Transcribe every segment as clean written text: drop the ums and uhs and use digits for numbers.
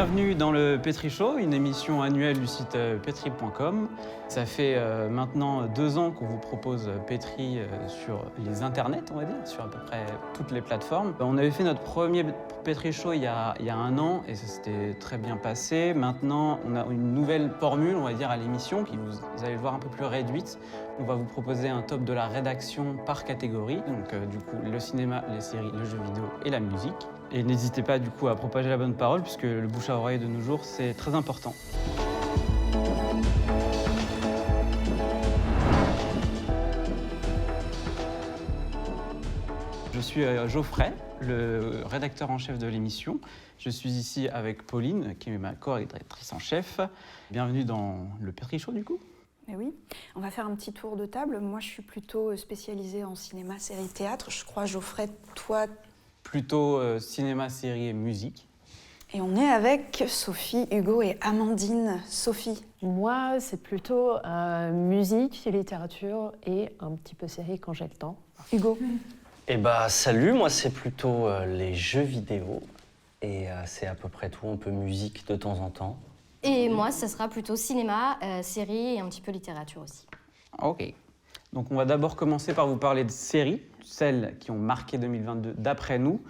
Bienvenue dans le Petri Show, une émission annuelle du site petri.com. Ça fait maintenant 2 ans qu'on vous propose Petri sur les internets, on va dire, sur à peu près toutes les plateformes. On avait fait notre premier Petri Show il y a 1 an et ça s'était très bien passé. Maintenant, on a une nouvelle formule, on va dire, à l'émission qui, vous allez le voir, un peu plus réduite. On va vous proposer un top de la rédaction par catégorie, donc du coup le cinéma, les séries, le jeu vidéo et la musique. Et n'hésitez pas du coup à propager la bonne parole puisque le bouche à oreille de nos jours c'est très important. Je suis Geoffrey, le rédacteur en chef de l'émission. Je suis ici avec Pauline qui est ma co-rédactrice en chef. Bienvenue dans le Petri Show du coup. Mais oui, on va faire un petit tour de table. Moi je suis plutôt spécialisée en cinéma, série, théâtre. Je crois Geoffrey, toi... Plutôt cinéma, série et musique. Et on est avec Sophie, Hugo et Amandine. Sophie. Moi, c'est plutôt musique, littérature et un petit peu série quand j'ai le temps. Hugo. Eh bah salut, moi c'est plutôt les jeux vidéo et c'est à peu près tout, un peu musique de temps en temps. Et moi, ça sera plutôt cinéma, série et un petit peu littérature aussi. Ok. Donc on va d'abord commencer par vous parler de séries, celles qui ont marqué 2022 d'après nous.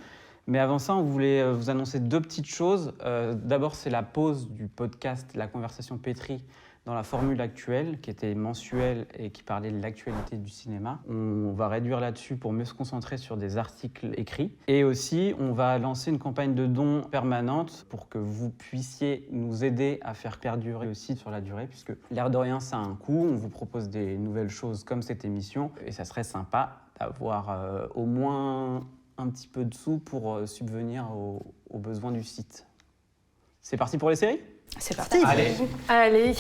Mais avant ça, on voulait vous annoncer 2 petites choses. D'abord, c'est la pause du podcast La Conversation Petri dans la formule actuelle, qui était mensuelle et qui parlait de l'actualité du cinéma. On va réduire là-dessus pour mieux se concentrer sur des articles écrits. Et aussi, on va lancer une campagne de dons permanente pour que vous puissiez nous aider à faire perdurer le site sur la durée, puisque l'air de rien, ça a un coût. On vous propose des nouvelles choses comme cette émission. Et ça serait sympa d'avoir au moins un petit peu de sous pour subvenir aux besoins du site. C'est parti pour les séries ? C'est parti. Allez.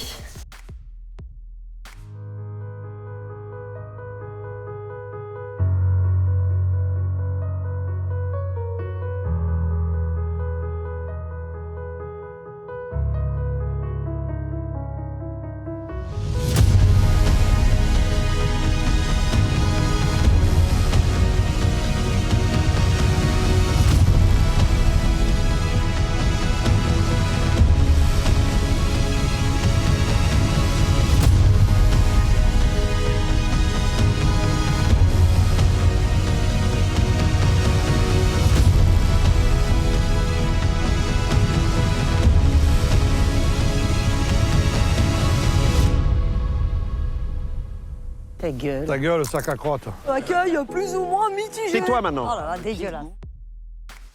Ta gueule. Ta gueule, sac à crotte. Accueil plus ou moins mitigé. C'est toi maintenant. Oh là là, dégueulasse.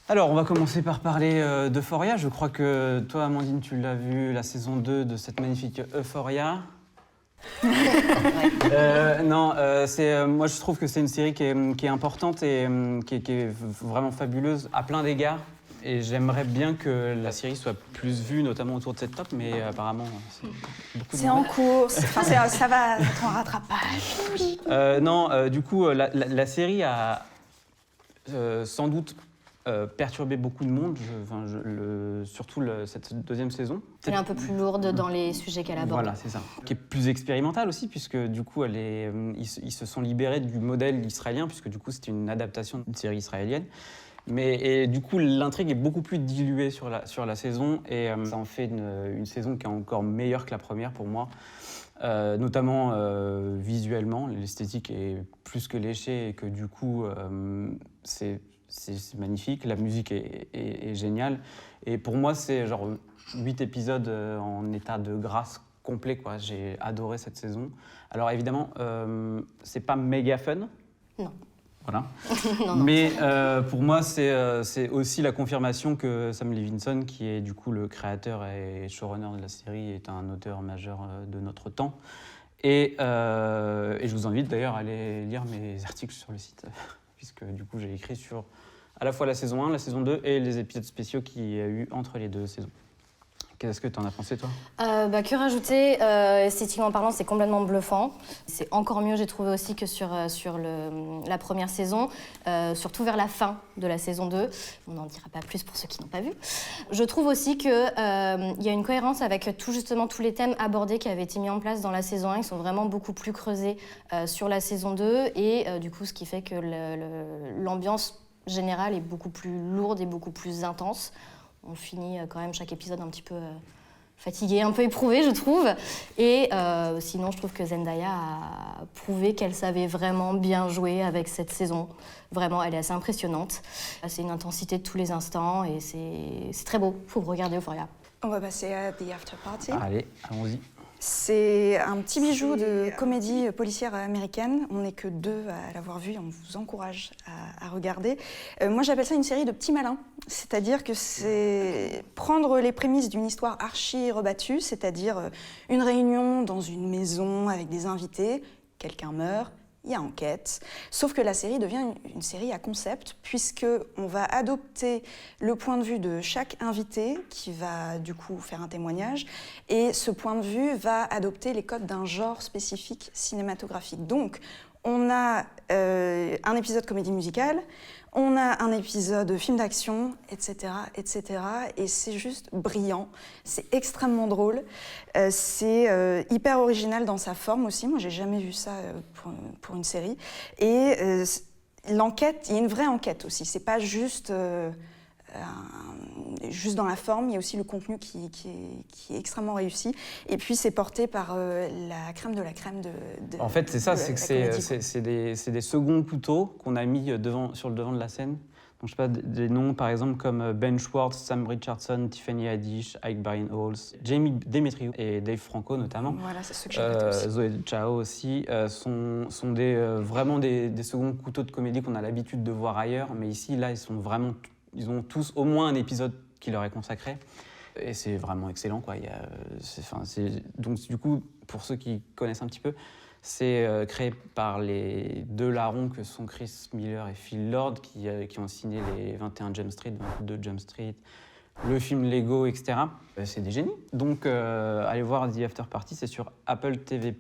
Alors, on va commencer par parler d'Euphoria. Je crois que toi, Amandine, tu l'as vu, la saison 2 de cette magnifique Euphoria. Moi, je trouve que c'est une série qui est importante et qui est vraiment fabuleuse à plein d'égards. Et j'aimerais bien que la série soit plus vue, notamment autour de cette top, mais apparemment, c'est beaucoup de C'est en cours. Enfin, ça va être en rattrapage. Du coup, la série a sans doute perturbé beaucoup de monde, surtout cette 2e saison. Elle est un peu plus lourde dans les sujets qu'elle aborde. Voilà, c'est ça. Qui est plus expérimentale aussi, puisque du coup, ils se sont libérés du modèle israélien, puisque du coup, c'est une adaptation d'une série israélienne. Et du coup, l'intrigue est beaucoup plus diluée sur la saison et ça en fait une saison qui est encore meilleure que la première pour moi, notamment visuellement. L'esthétique est plus que léchée et que du coup, c'est magnifique. La musique est géniale. Et pour moi, c'est genre 8 épisodes en état de grâce complet, quoi. J'ai adoré cette saison. Alors évidemment, c'est pas méga fun. Non. Voilà. Non. Mais pour moi, c'est aussi la confirmation que Sam Levinson, qui est du coup le créateur et showrunner de la série, est un auteur majeur de notre temps. Et je vous invite d'ailleurs à aller lire mes articles sur le site, puisque du coup j'ai écrit sur à la fois la saison 1, la saison 2 et les épisodes spéciaux qu'il y a eu entre les 2 saisons. Qu'est-ce que tu en as pensé, toi ? Que rajouter, esthétiquement parlant, c'est complètement bluffant. C'est encore mieux, j'ai trouvé aussi, que sur la première saison, surtout vers la fin de la saison 2. On n'en dira pas plus pour ceux qui n'ont pas vu. Je trouve aussi qu'il y a une cohérence avec tous les thèmes abordés qui avaient été mis en place dans la saison 1. Ils sont vraiment beaucoup plus creusés sur la saison 2. Et du coup, ce qui fait que l'ambiance générale est beaucoup plus lourde et beaucoup plus intense. On finit quand même chaque épisode un petit peu fatigué, un peu éprouvé, je trouve. Et sinon, je trouve que Zendaya a prouvé qu'elle savait vraiment bien jouer avec cette saison. Vraiment, elle est assez impressionnante. C'est une intensité de tous les instants et c'est très beau. Il faut regarder Euphoria. On va passer à The After Party. Allez, allons-y. C'est un petit bijou de comédie policière américaine. On n'est que 2 à l'avoir vu, on vous encourage à regarder. Moi, j'appelle ça une série de petits malins. C'est-à-dire que c'est prendre les prémices d'une histoire archi rebattue, c'est-à-dire une réunion dans une maison avec des invités, quelqu'un meurt, il y a enquête. Sauf que la série devient une série à concept, puisqu'on va adopter le point de vue de chaque invité, qui va du coup faire un témoignage, et ce point de vue va adopter les codes d'un genre spécifique cinématographique. Donc, on a un épisode comédie musicale, on a un épisode film d'action, etc., etc. Et c'est juste brillant, c'est extrêmement drôle, c'est hyper original dans sa forme aussi. Moi, j'ai jamais vu ça pour une série. Et l'enquête, il y a une vraie enquête aussi. C'est pas juste juste dans la forme, il y a aussi le contenu qui est extrêmement réussi. Et puis c'est porté par la crème de la crème de En fait, c'est ça, de c'est la que comédie. c'est des seconds couteaux qu'on a mis sur le devant de la scène. Donc, je sais pas, des noms par exemple comme Ben Schwartz, Sam Richardson, Tiffany Haddish, Ike Barinholtz, Jamie Demetriou et Dave Franco notamment. Voilà, c'est ceux que j'ai notés aussi. Zoé Chao aussi, sont vraiment des seconds couteaux de comédie qu'on a l'habitude de voir ailleurs. Mais ici, là, ils ont tous au moins un épisode qui leur est consacré. Et c'est vraiment excellent, quoi. Donc, du coup, pour ceux qui connaissent un petit peu, c'est créé par les 2 larrons que sont Chris Miller et Phil Lord, qui ont signé les 21 Jump Street, 22 Jump Street, le film Lego, etc. C'est des génies. Donc, allez voir The After Party, c'est sur Apple TV+.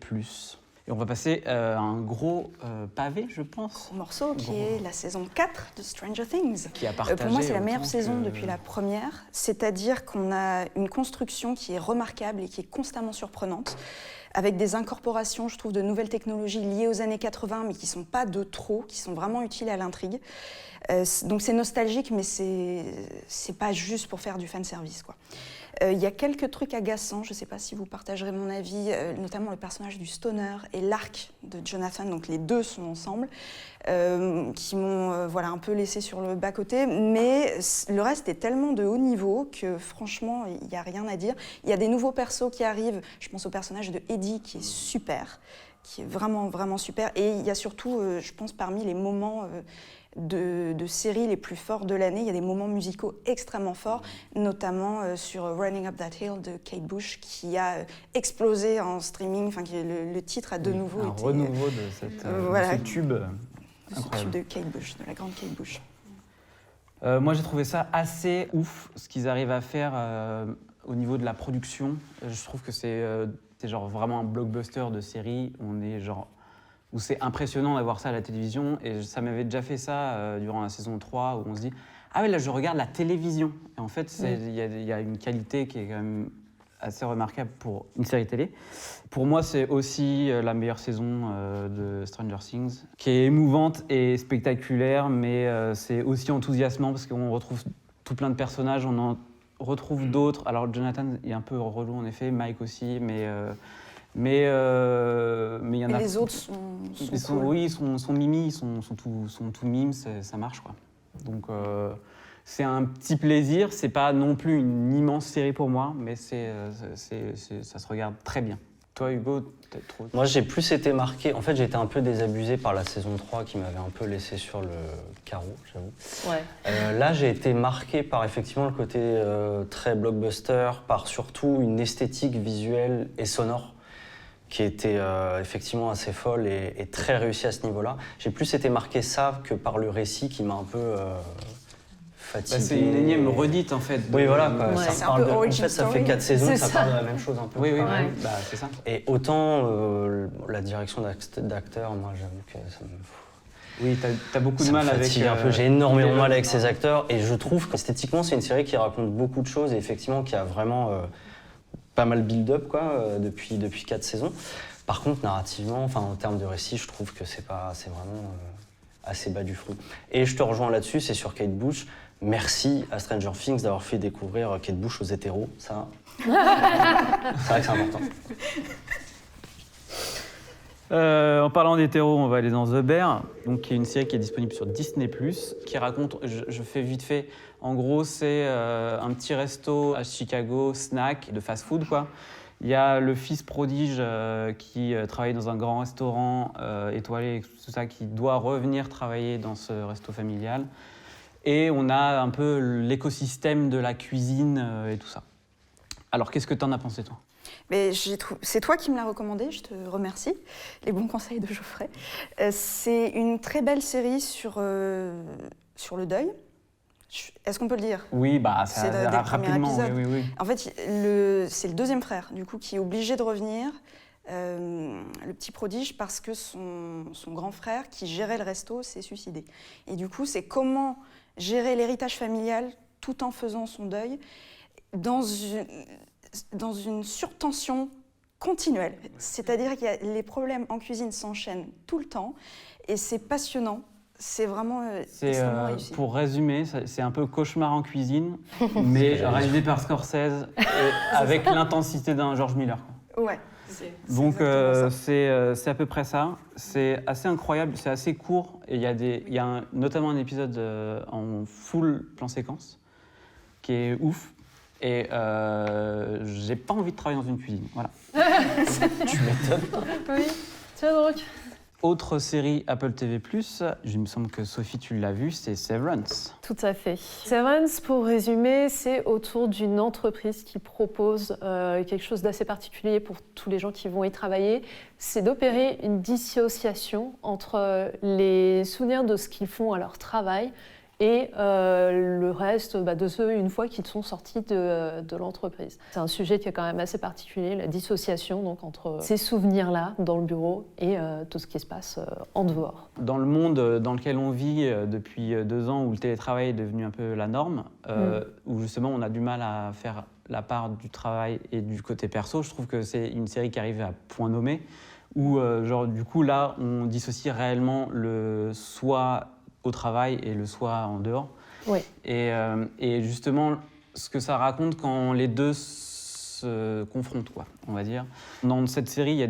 Et on va passer à un gros pavé, je pense. Gros morceau qui est la saison 4 de Stranger Things. Qui a partagé pour moi, c'est la meilleure autant saison que- depuis la première. C'est-à-dire qu'on a une construction qui est remarquable et qui est constamment surprenante, avec des incorporations, je trouve, de nouvelles technologies liées aux années 80, mais qui ne sont pas de trop, qui sont vraiment utiles à l'intrigue. Donc c'est nostalgique, mais c'est pas juste pour faire du fanservice, quoi. Il y a quelques trucs agaçants, je ne sais pas si vous partagerez mon avis, notamment le personnage du stoner et l'arc de Jonathan, donc les 2 sont ensemble, qui m'ont un peu laissé sur le bas-côté, mais le reste est tellement de haut niveau que franchement, il n'y a rien à dire. Il y a des nouveaux persos qui arrivent, je pense au personnage de Eddie qui est super, qui est vraiment, vraiment super, et il y a surtout, je pense, parmi les moments de séries les plus forts de l'année, il y a des moments musicaux extrêmement forts, notamment sur Running Up That Hill de Kate Bush, qui a explosé en streaming, enfin le titre a de nouveau un été... renouveau de voilà. ce tube de ce tube incroyable. de Kate Bush, de la grande Kate Bush. Moi, j'ai trouvé ça assez ouf, ce qu'ils arrivent à faire au niveau de la production. Je trouve que c'est genre vraiment un blockbuster de série. Où c'est impressionnant d'avoir ça à la télévision. Et ça m'avait déjà fait ça durant la saison 3, où on se dit « Ah ouais, là, je regarde la télévision ». Et en fait, il y a une qualité qui est quand même assez remarquable pour une série télé. Pour moi, c'est aussi la meilleure saison de Stranger Things, qui est émouvante et spectaculaire, mais c'est aussi enthousiasmant parce qu'on retrouve tout plein de personnages, on en retrouve d'autres. Alors Jonathan est un peu relou en effet, Mike aussi, mais il y en Et a. les autres sont cool. Oui, ils sont mimi, ils sont tout mimes, ça marche, quoi. Donc c'est un petit plaisir, c'est pas non plus une immense série pour moi, mais ça se regarde très bien. Toi, Hugo, peut-être trop. Moi, j'ai plus été marqué. En fait, j'ai été un peu désabusé par la saison 3 qui m'avait un peu laissé sur le carreau, j'avoue. Ouais. Là, j'ai été marqué par effectivement le côté très blockbuster, par surtout une esthétique visuelle et sonore qui était effectivement assez folle et très réussie à ce niveau-là. J'ai plus été marqué ça que par le récit qui m'a un peu fatigué. C'est une énième redite en fait. Oui, voilà. Quoi. Ouais. Ça C'est un parle peu en origin fait, ça story. fait 4 saisons, C'est ça ça. parle de la même chose un peu. Oui, quand même. Ouais. bah, c'est ça. Et autant la direction d'acteurs, moi j'avoue que ça me... Oui, t'as beaucoup de Ça me mal avec. fatigue un peu. J'ai énormément de mal avec ça. ces acteurs et je trouve qu'esthétiquement c'est une série qui raconte beaucoup de choses et effectivement qui a vraiment pas mal build-up quoi depuis 4 saisons. Par contre narrativement, enfin en termes de récit, je trouve que c'est vraiment assez bas du fruit. Et je te rejoins là-dessus, c'est sur Kate Bush. merci à Stranger Things d'avoir fait découvrir Kate Bush aux hétéros. Ça, c'est vrai que c'est important. En parlant d'hétéros, on va aller dans The Bear, donc, qui est une série qui est disponible sur Disney+, qui raconte, je fais vite fait, en gros c'est un petit resto à Chicago, snack, de fast-food quoi. Il y a le fils prodige qui travaille dans un grand restaurant étoilé, tout ça, qui doit revenir travailler dans ce resto familial. Et on a un peu l'écosystème de la cuisine et tout ça. Alors qu'est-ce que tu en as pensé toi ? Mais c'est toi qui me l'as recommandé, je te remercie. Les bons conseils de Geoffrey. C'est une très belle série sur le deuil. Est-ce qu'on peut le dire ? Oui, bah C'est dès le premier rapidement, épisode. oui. En fait, c'est le deuxième frère, du coup, qui est obligé de revenir, le petit prodige, parce que son grand frère, qui gérait le resto, s'est suicidé. Et du coup, c'est comment gérer l'héritage familial tout en faisant son deuil dans une surtension continuelle. C'est-à-dire que les problèmes en cuisine s'enchaînent tout le temps et c'est passionnant. C'est vraiment extrêmement réussi. Pour résumer, c'est un peu cauchemar en cuisine, mais réalisé par Scorsese et avec l'intensité d'un George Miller. Ouais. Donc c'est à peu près ça. C'est assez incroyable, c'est assez court et il y a notamment un épisode en full plan séquence qui est ouf. Et j'ai pas envie de travailler dans une cuisine, voilà. Tu m'étonnes. Oui, tiens donc. Autre série Apple TV+, il me semble que Sophie, tu l'as vue, c'est Severance. Tout à fait. Severance, pour résumer, c'est autour d'une entreprise qui propose quelque chose d'assez particulier pour tous les gens qui vont y travailler. C'est d'opérer une dissociation entre les souvenirs de ce qu'ils font à leur travail et le reste de ceux, une fois qu'ils sont sortis de l'entreprise. C'est un sujet qui est quand même assez particulier, la dissociation donc, entre ces souvenirs-là dans le bureau et tout ce qui se passe en dehors. Dans le monde dans lequel on vit depuis 2 ans, où le télétravail est devenu un peu la norme, où justement on a du mal à faire la part du travail et du côté perso, je trouve que c'est une série qui arrive à point nommé, où du coup là on dissocie réellement le soi au travail et le soi en dehors. Oui. Et justement, ce que ça raconte quand les deux se confrontent, quoi, on va dire. Dans cette série, il y a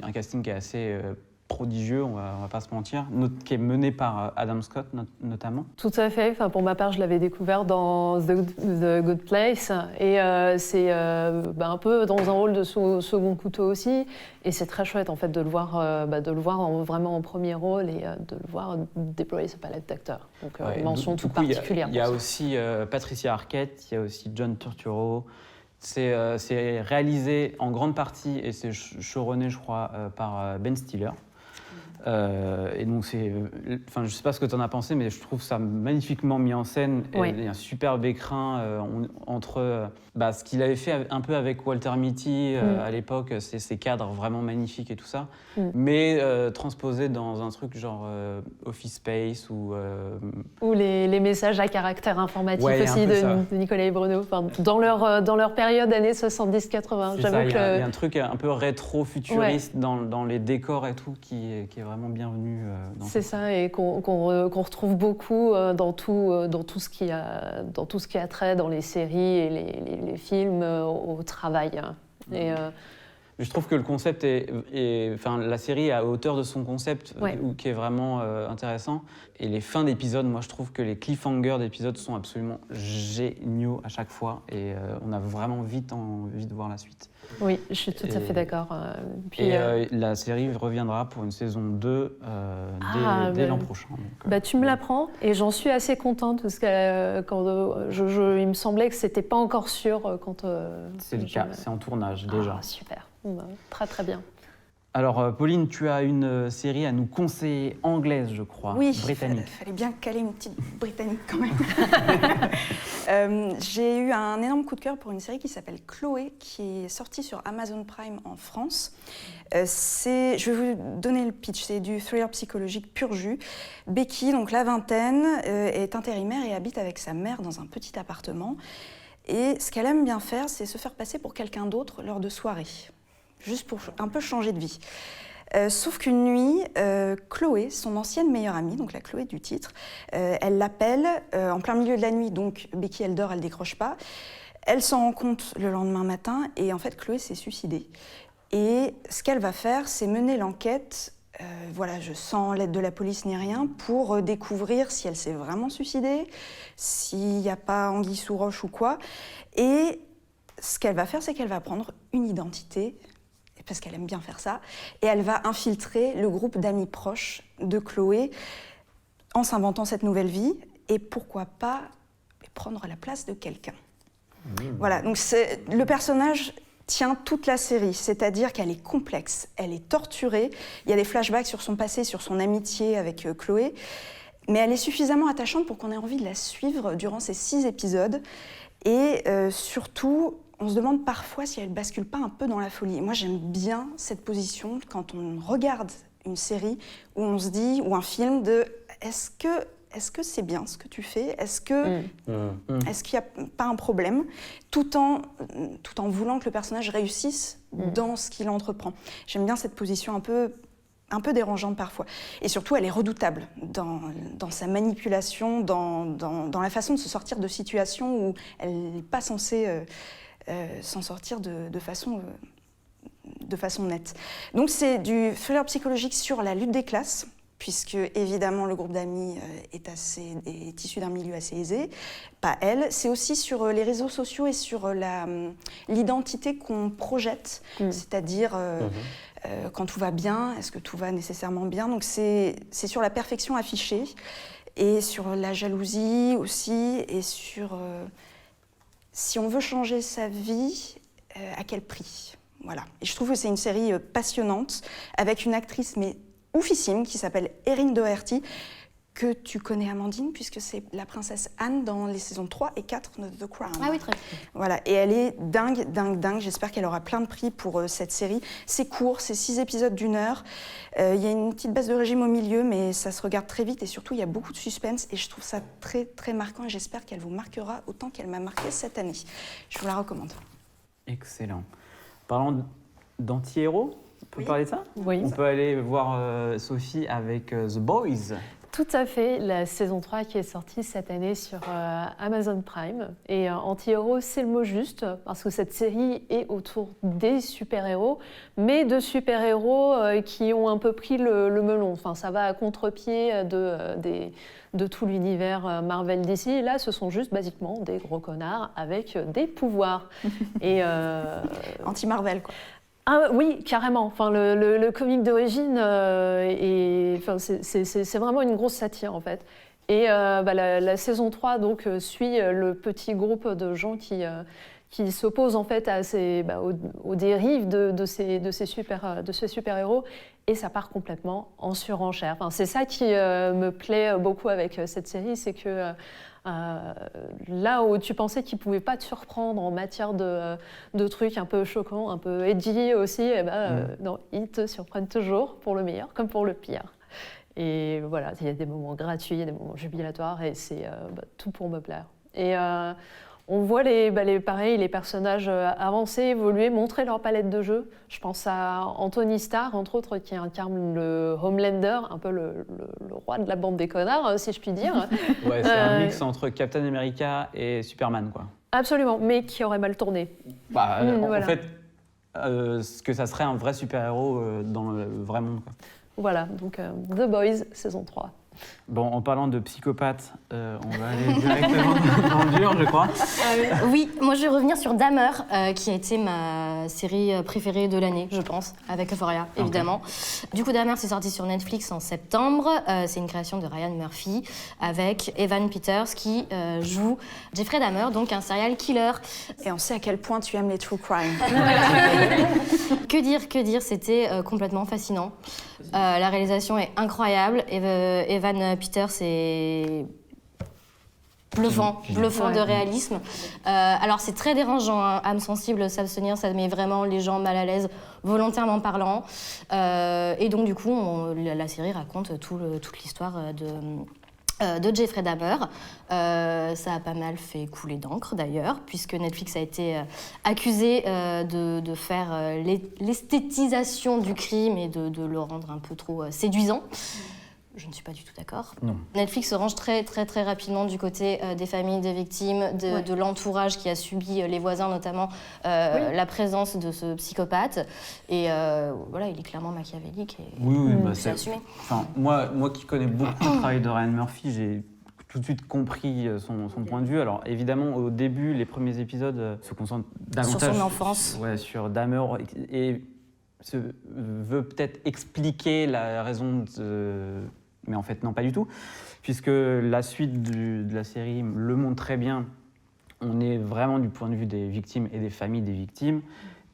un casting qui est assez prodigieux, on va pas se mentir, qui est mené par Adam Scott notamment. Tout à fait. Enfin, pour ma part, je l'avais découvert dans The Good Place et c'est un peu dans un rôle de second couteau aussi. Et c'est très chouette en fait de le voir, vraiment en premier rôle et de le voir déployer sa palette d'acteurs. Donc mention toute particulière. Il y a aussi Patricia Arquette, il y a aussi John Turturro. C'est réalisé en grande partie et c'est showrunné, je crois, par Ben Stiller. Et donc je ne sais pas ce que tu en as pensé, mais je trouve ça magnifiquement mis en scène. Oui. Il y a un superbe écrin entre ce qu'il avait fait un peu avec Walter Mitty à l'époque, ces cadres vraiment magnifiques et tout ça, mais transposé dans un truc genre Office Space ou les messages à caractère informatique aussi de Nicolas et Bruno, dans leur période années 70-80. Il y a un truc un peu rétro-futuriste dans les décors et tout qui est vraiment bienvenu. C'est ça, et qu'on retrouve beaucoup dans tout ce qui a trait dans les séries et les films au travail. Et, je trouve que le concept la série est à hauteur de son concept, qui est vraiment intéressant. Et les fins d'épisodes, moi je trouve que les cliffhangers d'épisodes sont absolument géniaux à chaque fois. Et on a vraiment vite envie de voir la suite. Oui, je suis tout à fait d'accord. La série reviendra pour une saison 2 dès l'an prochain. Donc, tu me l'apprends et j'en suis assez contente parce que il me semblait que c'était pas encore sûr quand. C'est le cas, c'est en tournage déjà. Super, très très bien. Alors Pauline, tu as une série à nous conseiller, anglaise je crois, britannique. Il fallait bien caler une petite britannique quand même. J'ai eu un énorme coup de cœur pour une série qui s'appelle Chloé, qui est sortie sur Amazon Prime en France. Je vais vous donner le pitch, c'est du thriller psychologique pur jus. Becky, donc la vingtaine, est intérimaire et habite avec sa mère dans un petit appartement. Et ce qu'elle aime bien faire, c'est se faire passer pour quelqu'un d'autre lors de soirées, juste pour un peu changer de vie. Sauf qu'une nuit, Chloé, son ancienne meilleure amie, donc la Chloé du titre, elle l'appelle en plein milieu de la nuit, donc Becky elle dort, elle décroche pas. Elle s'en rend compte le lendemain matin et en fait Chloé s'est suicidée. Et ce qu'elle va faire, c'est mener l'enquête, voilà, je sens l'aide de la police ni rien, pour découvrir si elle s'est vraiment suicidée, s'il n'y a pas anguille sous roche ou quoi. Et ce qu'elle va faire, c'est qu'elle va prendre une identité, parce qu'elle aime bien faire ça, et elle va infiltrer le groupe d'amis proches de Chloé en s'inventant cette nouvelle vie, et pourquoi pas prendre la place de quelqu'un. Voilà, donc le personnage tient toute la série, c'est-à-dire qu'elle est complexe, elle est torturée, il y a des flashbacks sur son passé, sur son amitié avec Chloé, mais elle est suffisamment attachante pour qu'on ait envie de la suivre durant ces 6 épisodes, et surtout, on se demande parfois si elle bascule pas un peu dans la folie. Moi, j'aime bien cette position quand on regarde une série où on se dit, ou un film, de est-ce que c'est bien ce que tu fais ? Est-ce qu'il n'y a pas un problème ? Tout en voulant que le personnage réussisse dans ce qu'il entreprend. J'aime bien cette position un peu dérangeante parfois. Et surtout, elle est redoutable dans sa manipulation, dans la façon de se sortir de situations où elle n'est pas censée s'en sortir de façon nette. Donc c'est du thriller psychologique sur la lutte des classes, puisque évidemment le groupe d'amis est issu d'un milieu assez aisé, pas elle. C'est aussi sur les réseaux sociaux et sur l'identité qu'on projette, c'est-à-dire quand tout va bien, est-ce que tout va nécessairement bien. Donc c'est sur la perfection affichée et sur la jalousie aussi, et sur si on veut changer sa vie, à quel prix ? Voilà. Et je trouve que c'est une série passionnante, avec une actrice mais oufissime qui s'appelle Erin Doherty, que tu connais, Amandine, puisque c'est la princesse Anne dans les saisons 3 et 4 de The Crown. Ah oui, très bien. Voilà, et elle est dingue. J'espère qu'elle aura plein de prix pour cette série. C'est court, c'est 6 épisodes d'1 heure. Il y a une petite baisse de régime au milieu, mais ça se regarde très vite et surtout, il y a beaucoup de suspense et je trouve ça très, très marquant et j'espère qu'elle vous marquera autant qu'elle m'a marqué cette année. Je vous la recommande. Excellent. Parlons d'anti-héros, on peut parler de ça ? Oui. On peut aller voir Sophie avec The Boys. Tout à fait, la saison 3 qui est sortie cette année sur Amazon Prime. Et anti-héros, c'est le mot juste, parce que cette série est autour des super-héros, mais de super-héros qui ont un peu pris le melon. Enfin, ça va à contre-pied de tout l'univers Marvel DC. Et là, ce sont juste basiquement des gros connards avec des pouvoirs. Et Anti-Marvel, quoi. Ah, oui, carrément. Enfin, le comic d'origine, c'est vraiment une grosse satire, en fait. Et la saison 3 donc, suit le petit groupe de gens qui s'opposent en fait aux dérives de ces super-héros. Et ça part complètement en surenchère. Enfin, c'est ça qui me plaît beaucoup avec cette série, c'est que là où tu pensais qu'ils ne pouvaient pas te surprendre en matière de trucs un peu choquants, un peu edgy aussi, non, ils te surprennent toujours, pour le meilleur comme pour le pire. Et voilà, il y a des moments gratuits, il y a des moments jubilatoires, et c'est tout pour me plaire. Et on voit les personnages avancer, évoluer, montrer leur palette de jeu. Je pense à Anthony Starr, entre autres, qui incarne le Homelander, un peu le roi de la bande des connards, si je puis dire. Ouais, c'est un mix entre Captain America et Superman, quoi. Absolument, mais qui aurait mal tourné. En fait, ce que ça serait un vrai super-héros dans le vrai monde, quoi. Voilà, donc The Boys, saison 3. Bon, en parlant de psychopathe, on va aller directement dans le dur, je crois. Oui, moi je vais revenir sur Dahmer, qui a été ma série préférée de l'année, je pense, avec Euphoria, évidemment. Du coup, Dahmer, c'est sorti sur Netflix en septembre. C'est une création de Ryan Murphy, avec Evan Peters, qui joue Jeffrey Dahmer, donc un serial killer. Et on sait à quel point tu aimes les true crime. Que dire, c'était complètement fascinant. La réalisation est incroyable. Evan Peters est bluffant de réalisme. Alors c'est très dérangeant, hein, âme sensible, s'abstenir, ça met vraiment les gens mal à l'aise, volontairement parlant. Et donc du coup, la série raconte toute l'histoire de Jeffrey Dahmer. Ça a pas mal fait couler d'encre d'ailleurs, puisque Netflix a été accusé de faire l'esthétisation du crime et de le rendre un peu trop séduisant. Je ne suis pas du tout d'accord. Non. Netflix se range très rapidement du côté des familles des victimes, de l'entourage qui a subi, les voisins notamment, la présence de ce psychopathe. Et voilà, il est clairement machiavélique et c'est assumé. Enfin, moi qui connais beaucoup le travail de Ryan Murphy, j'ai tout de suite compris son point de vue. Alors évidemment, au début, les premiers épisodes se concentrent davantage sur son enfance. Sur Dahmer et veut peut-être expliquer la raison de... Mais en fait, non, pas du tout, puisque la suite de la série le montre très bien. On est vraiment du point de vue des victimes et des familles des victimes.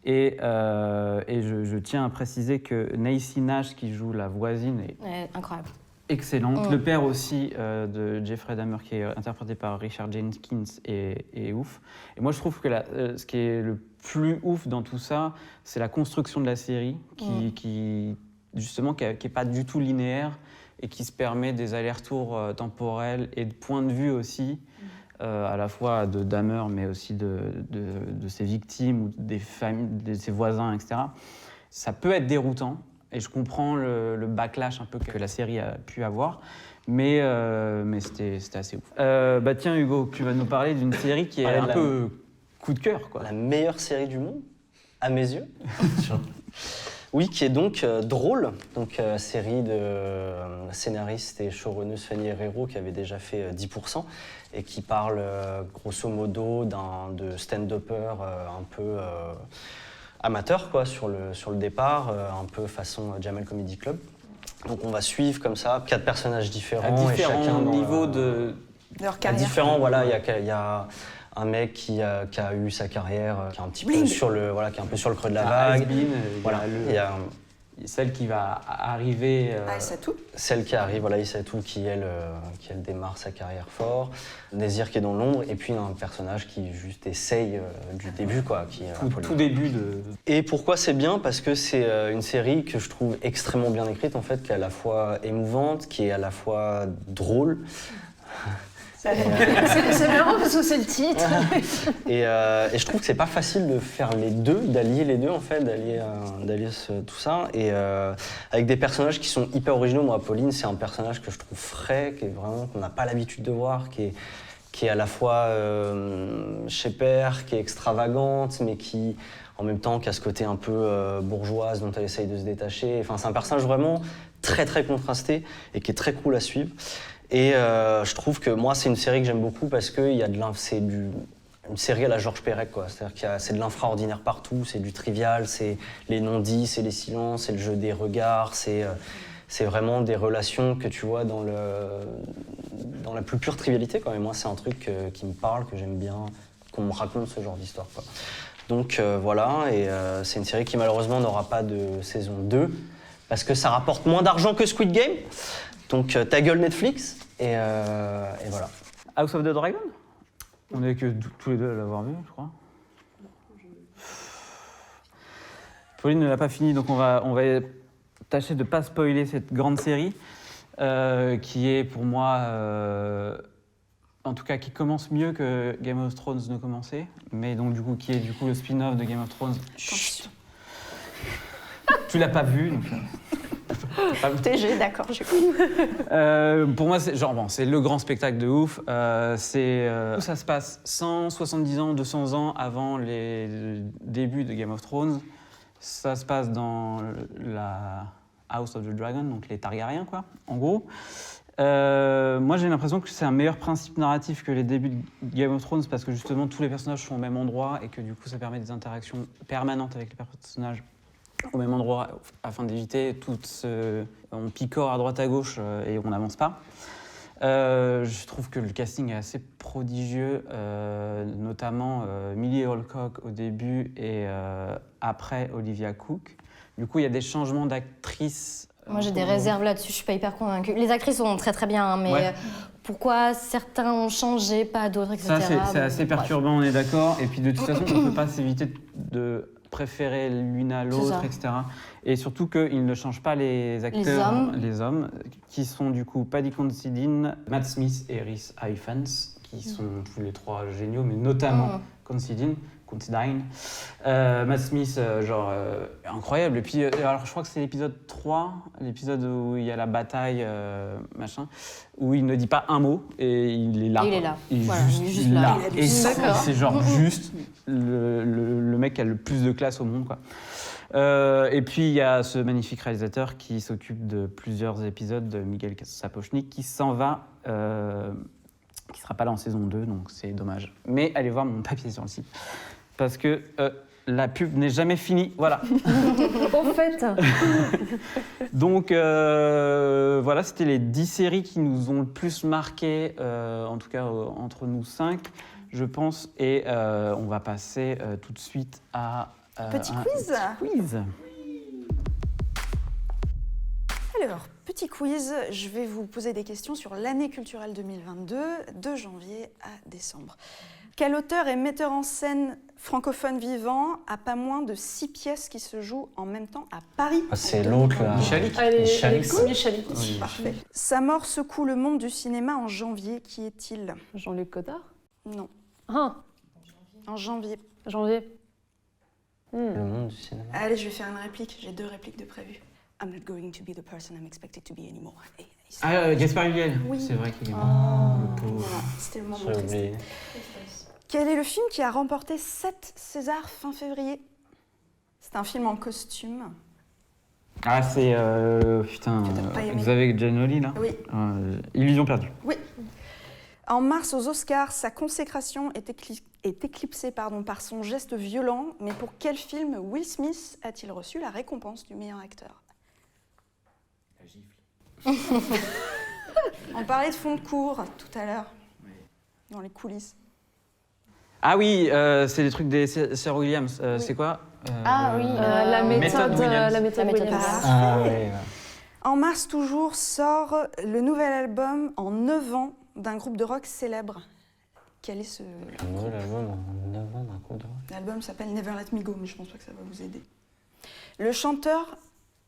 Et je tiens à préciser que Niecy Nash, qui joue la voisine, est incroyable. Excellente. Le père aussi de Jeffrey Dahmer, qui est interprété par Richard Jenkins, est ouf. Et moi, je trouve que ce qui est le plus ouf dans tout ça, c'est la construction de la série, qui justement, qui est pas du tout linéaire, et qui se permet des allers-retours temporels et de points de vue aussi, à la fois de Dahmer, mais aussi de ses victimes ou des familles, de ses voisins, etc. Ça peut être déroutant, et je comprends le backlash un peu que la série a pu avoir, mais c'était assez ouf. Tiens Hugo, tu vas nous parler d'une série qui est un peu coup de cœur, quoi. La meilleure série du monde, à mes yeux. Oui, qui est donc Drôle, donc série de scénariste et showrunneuse Fanny Herrero qui avait déjà fait 10% et qui parle grosso modo de stand-upper un peu amateur quoi, sur le départ, un peu façon Jamel Comedy Club. Donc on va suivre comme ça 4 personnages différents à différents et chacun niveaux de leur carrière. Différents, voilà, il y a un mec qui a eu sa carrière qui est un petit peu sur le qui est un peu sur le creux de la vague. Voilà. Il y a celle qui va arriver. Aïssatou. Celle qui arrive, voilà, Aïssatou qui elle démarre sa carrière fort. Désir qui est dans l'ombre et puis un personnage qui juste essaye du début quoi, qui tout début de. Et pourquoi c'est bien? Parce que c'est une série que je trouve extrêmement bien écrite en fait, qui est à la fois émouvante, qui est à la fois drôle. C'est marrant parce que c'est le titre. Et je trouve que c'est pas facile de faire les deux, d'allier les deux en fait, d'allier tout ça. Et avec des personnages qui sont hyper originaux. Moi, Pauline, c'est un personnage que je trouve frais, qu'on n'a pas l'habitude de voir, qui est à la fois chez père, qui est extravagante, mais qui en même temps qui a ce côté un peu bourgeoise dont elle essaye de se détacher. Enfin, c'est un personnage vraiment très très contrasté et qui est très cool à suivre. Et je trouve que moi, c'est une série que j'aime beaucoup parce que c'est une série à la Georges Perec, quoi. C'est-à-dire c'est de l'infraordinaire partout, c'est du trivial, c'est les non-dits, c'est les silences, c'est le jeu des regards, c'est vraiment des relations que tu vois dans la plus pure trivialité, quoi. Et moi, c'est un truc qui me parle, que j'aime bien, qu'on me raconte ce genre d'histoire, quoi. Donc voilà, et c'est une série qui malheureusement n'aura pas de saison 2 parce que ça rapporte moins d'argent que Squid Game. Donc ta gueule Netflix, et voilà. House of the Dragon? On n'est que tous les deux à l'avoir vu, je crois. Pauline ne l'a pas fini, donc on va tâcher de ne pas spoiler cette grande série, qui est pour moi, en tout cas, qui commence mieux que Game of Thrones ne commençait, mais donc du coup, qui est du coup le spin-off de Game of Thrones. Chut. Tu l'as pas vu, donc... TG, d'accord, j'écoute. Pour moi, c'est le grand spectacle de ouf. Ça se passe 170 ans, 200 ans avant les débuts de Game of Thrones. Ça se passe dans la House of the Dragon, donc les Targaryens, quoi, en gros. Moi, j'ai l'impression que c'est un meilleur principe narratif que les débuts de Game of Thrones parce que justement, tous les personnages sont au même endroit et que du coup, ça permet des interactions permanentes avec les personnages au même endroit afin d'éviter on picore à droite à gauche et on n'avance pas. Je trouve que le casting est assez prodigieux, notamment Millie Alcock au début et après Olivia Cooke. Du coup, il y a des changements d'actrices. Moi, j'ai des réserves là-dessus, je suis pas hyper convaincue. Les actrices sont très très bien, hein, mais pourquoi certains ont changé, pas d'autres, etc. Ça, c'est assez Bref. perturbant, on est d'accord. Et puis de toute façon, on ne peut pas s'éviter de préférer l'une à l'autre, ça. etc. Et surtout qu'ils ne changent pas les acteurs, les hommes, qui sont du coup Paddy Considine, Matt Smith et Rhys Ifans, qui sont tous les trois géniaux, mais notamment Considine. Matt Smith, incroyable. Et puis, alors je crois que c'est l'épisode 3, l'épisode où il y a la bataille, machin, où il ne dit pas un mot et il est là. Il est là. Il est Voilà, juste, il est juste là. Et D'accord. c'est genre juste le mec qui a le plus de classe au monde, quoi. Et puis il y a ce magnifique réalisateur qui s'occupe de plusieurs épisodes, de Miguel Sapochnik, qui s'en va, qui sera pas là en saison 2, donc c'est dommage. Mais allez voir mon papier sur le site, parce que la pub n'est jamais finie, voilà. Au fait, Donc voilà, c'était les 10 séries qui nous ont le plus marqué, en tout cas entre nous 5, je pense. Et on va passer tout de suite à Petit un quiz. petit quiz. Alors, petit quiz, je vais vous poser des questions sur l'année culturelle 2022, de janvier à décembre. Quel auteur et metteur en scène francophone vivant a pas moins de 6 pièces qui se jouent en même temps à Paris? Ah, c'est l'autre là. Michalik. allez, Michalik. Michalik. Oui. Parfait. Sa mort secoue le monde du cinéma en janvier. Qui est-il? Jean-Luc Godard. Non, Ah, en janvier. janvier. Le monde du cinéma. Allez, je vais faire une réplique. J'ai 2 répliques de prévues. I'm not going to be the person I'm expected to be anymore. Et Gaspard Ulliel. Oui. C'est vrai qu'il est mort. Le pauvre. voilà, c'était le moment J'ai triste. oublié. Quel est le film qui a remporté 7 Césars fin février? C'est un film en costume. Ah, c'est putain, Que t'as pas aimé. Xavier Giannoli là. Oui. Illusion perdue. Oui. En mars, aux Oscars, sa consécration est éclipsée par son geste violent. Mais pour quel film Will Smith a-t-il reçu la récompense du meilleur acteur? On parlait de fond de cours tout à l'heure, dans les coulisses. Ah oui, c'est les trucs des Sir Williams. C'est quoi Ah oui, La méthode Williams. la méthode La méthode Williams. Williams. Ah oui. Ouais. En mars toujours sort le nouvel album en 9 ans d'un groupe de rock célèbre. Quel est ce... Un nouvel album en 9 ans d'un coup de rock. L'album s'appelle Never Let Me Go, mais je pense pas que ça va vous aider. Le chanteur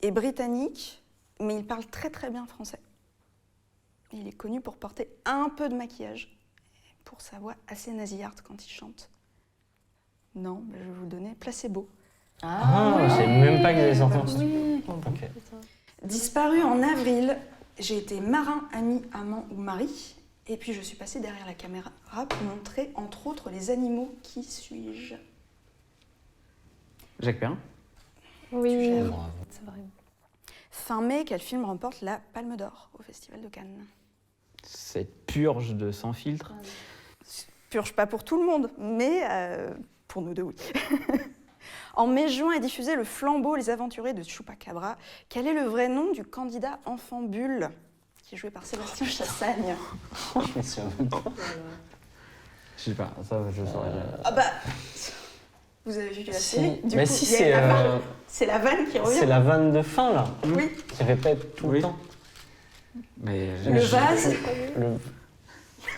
est britannique, mais il parle très très bien français. Il est connu pour porter un peu de maquillage, et pour sa voix assez nasillarde quand il chante. Non, mais je vais vous donner Placebo. Ah, je savais même pas qu'ils avaient sorti un Oui. Ok. Disparu en avril, j'ai été marin, ami, amant ou mari. Et puis je suis passée derrière la caméra pour montrer, entre autres, les animaux. Qui suis-je? Jacques Perrin. Oui, Bravo. c'est vrai. Fin mai, quel film remporte la Palme d'Or au Festival de Cannes? Cette purge de sans filtre. Purge pas pour tout le monde, mais pour nous deux, oui. En mai-juin est diffusé Le Flambeau, les aventuriers de Chupacabra. Quel est le vrai nom du candidat enfant bulle qui est joué par Sébastien Chassagne? Je me souviens même pas. Je sais pas, ça je saurais. Ah bah, vous avez vu la série? Du Mais coup, si, il y a c'est la vanne. C'est la vanne qui revient. c'est la vanne de fin là. Oui. Ça fait pas être tout Oui. le temps. Mais Le vase, Le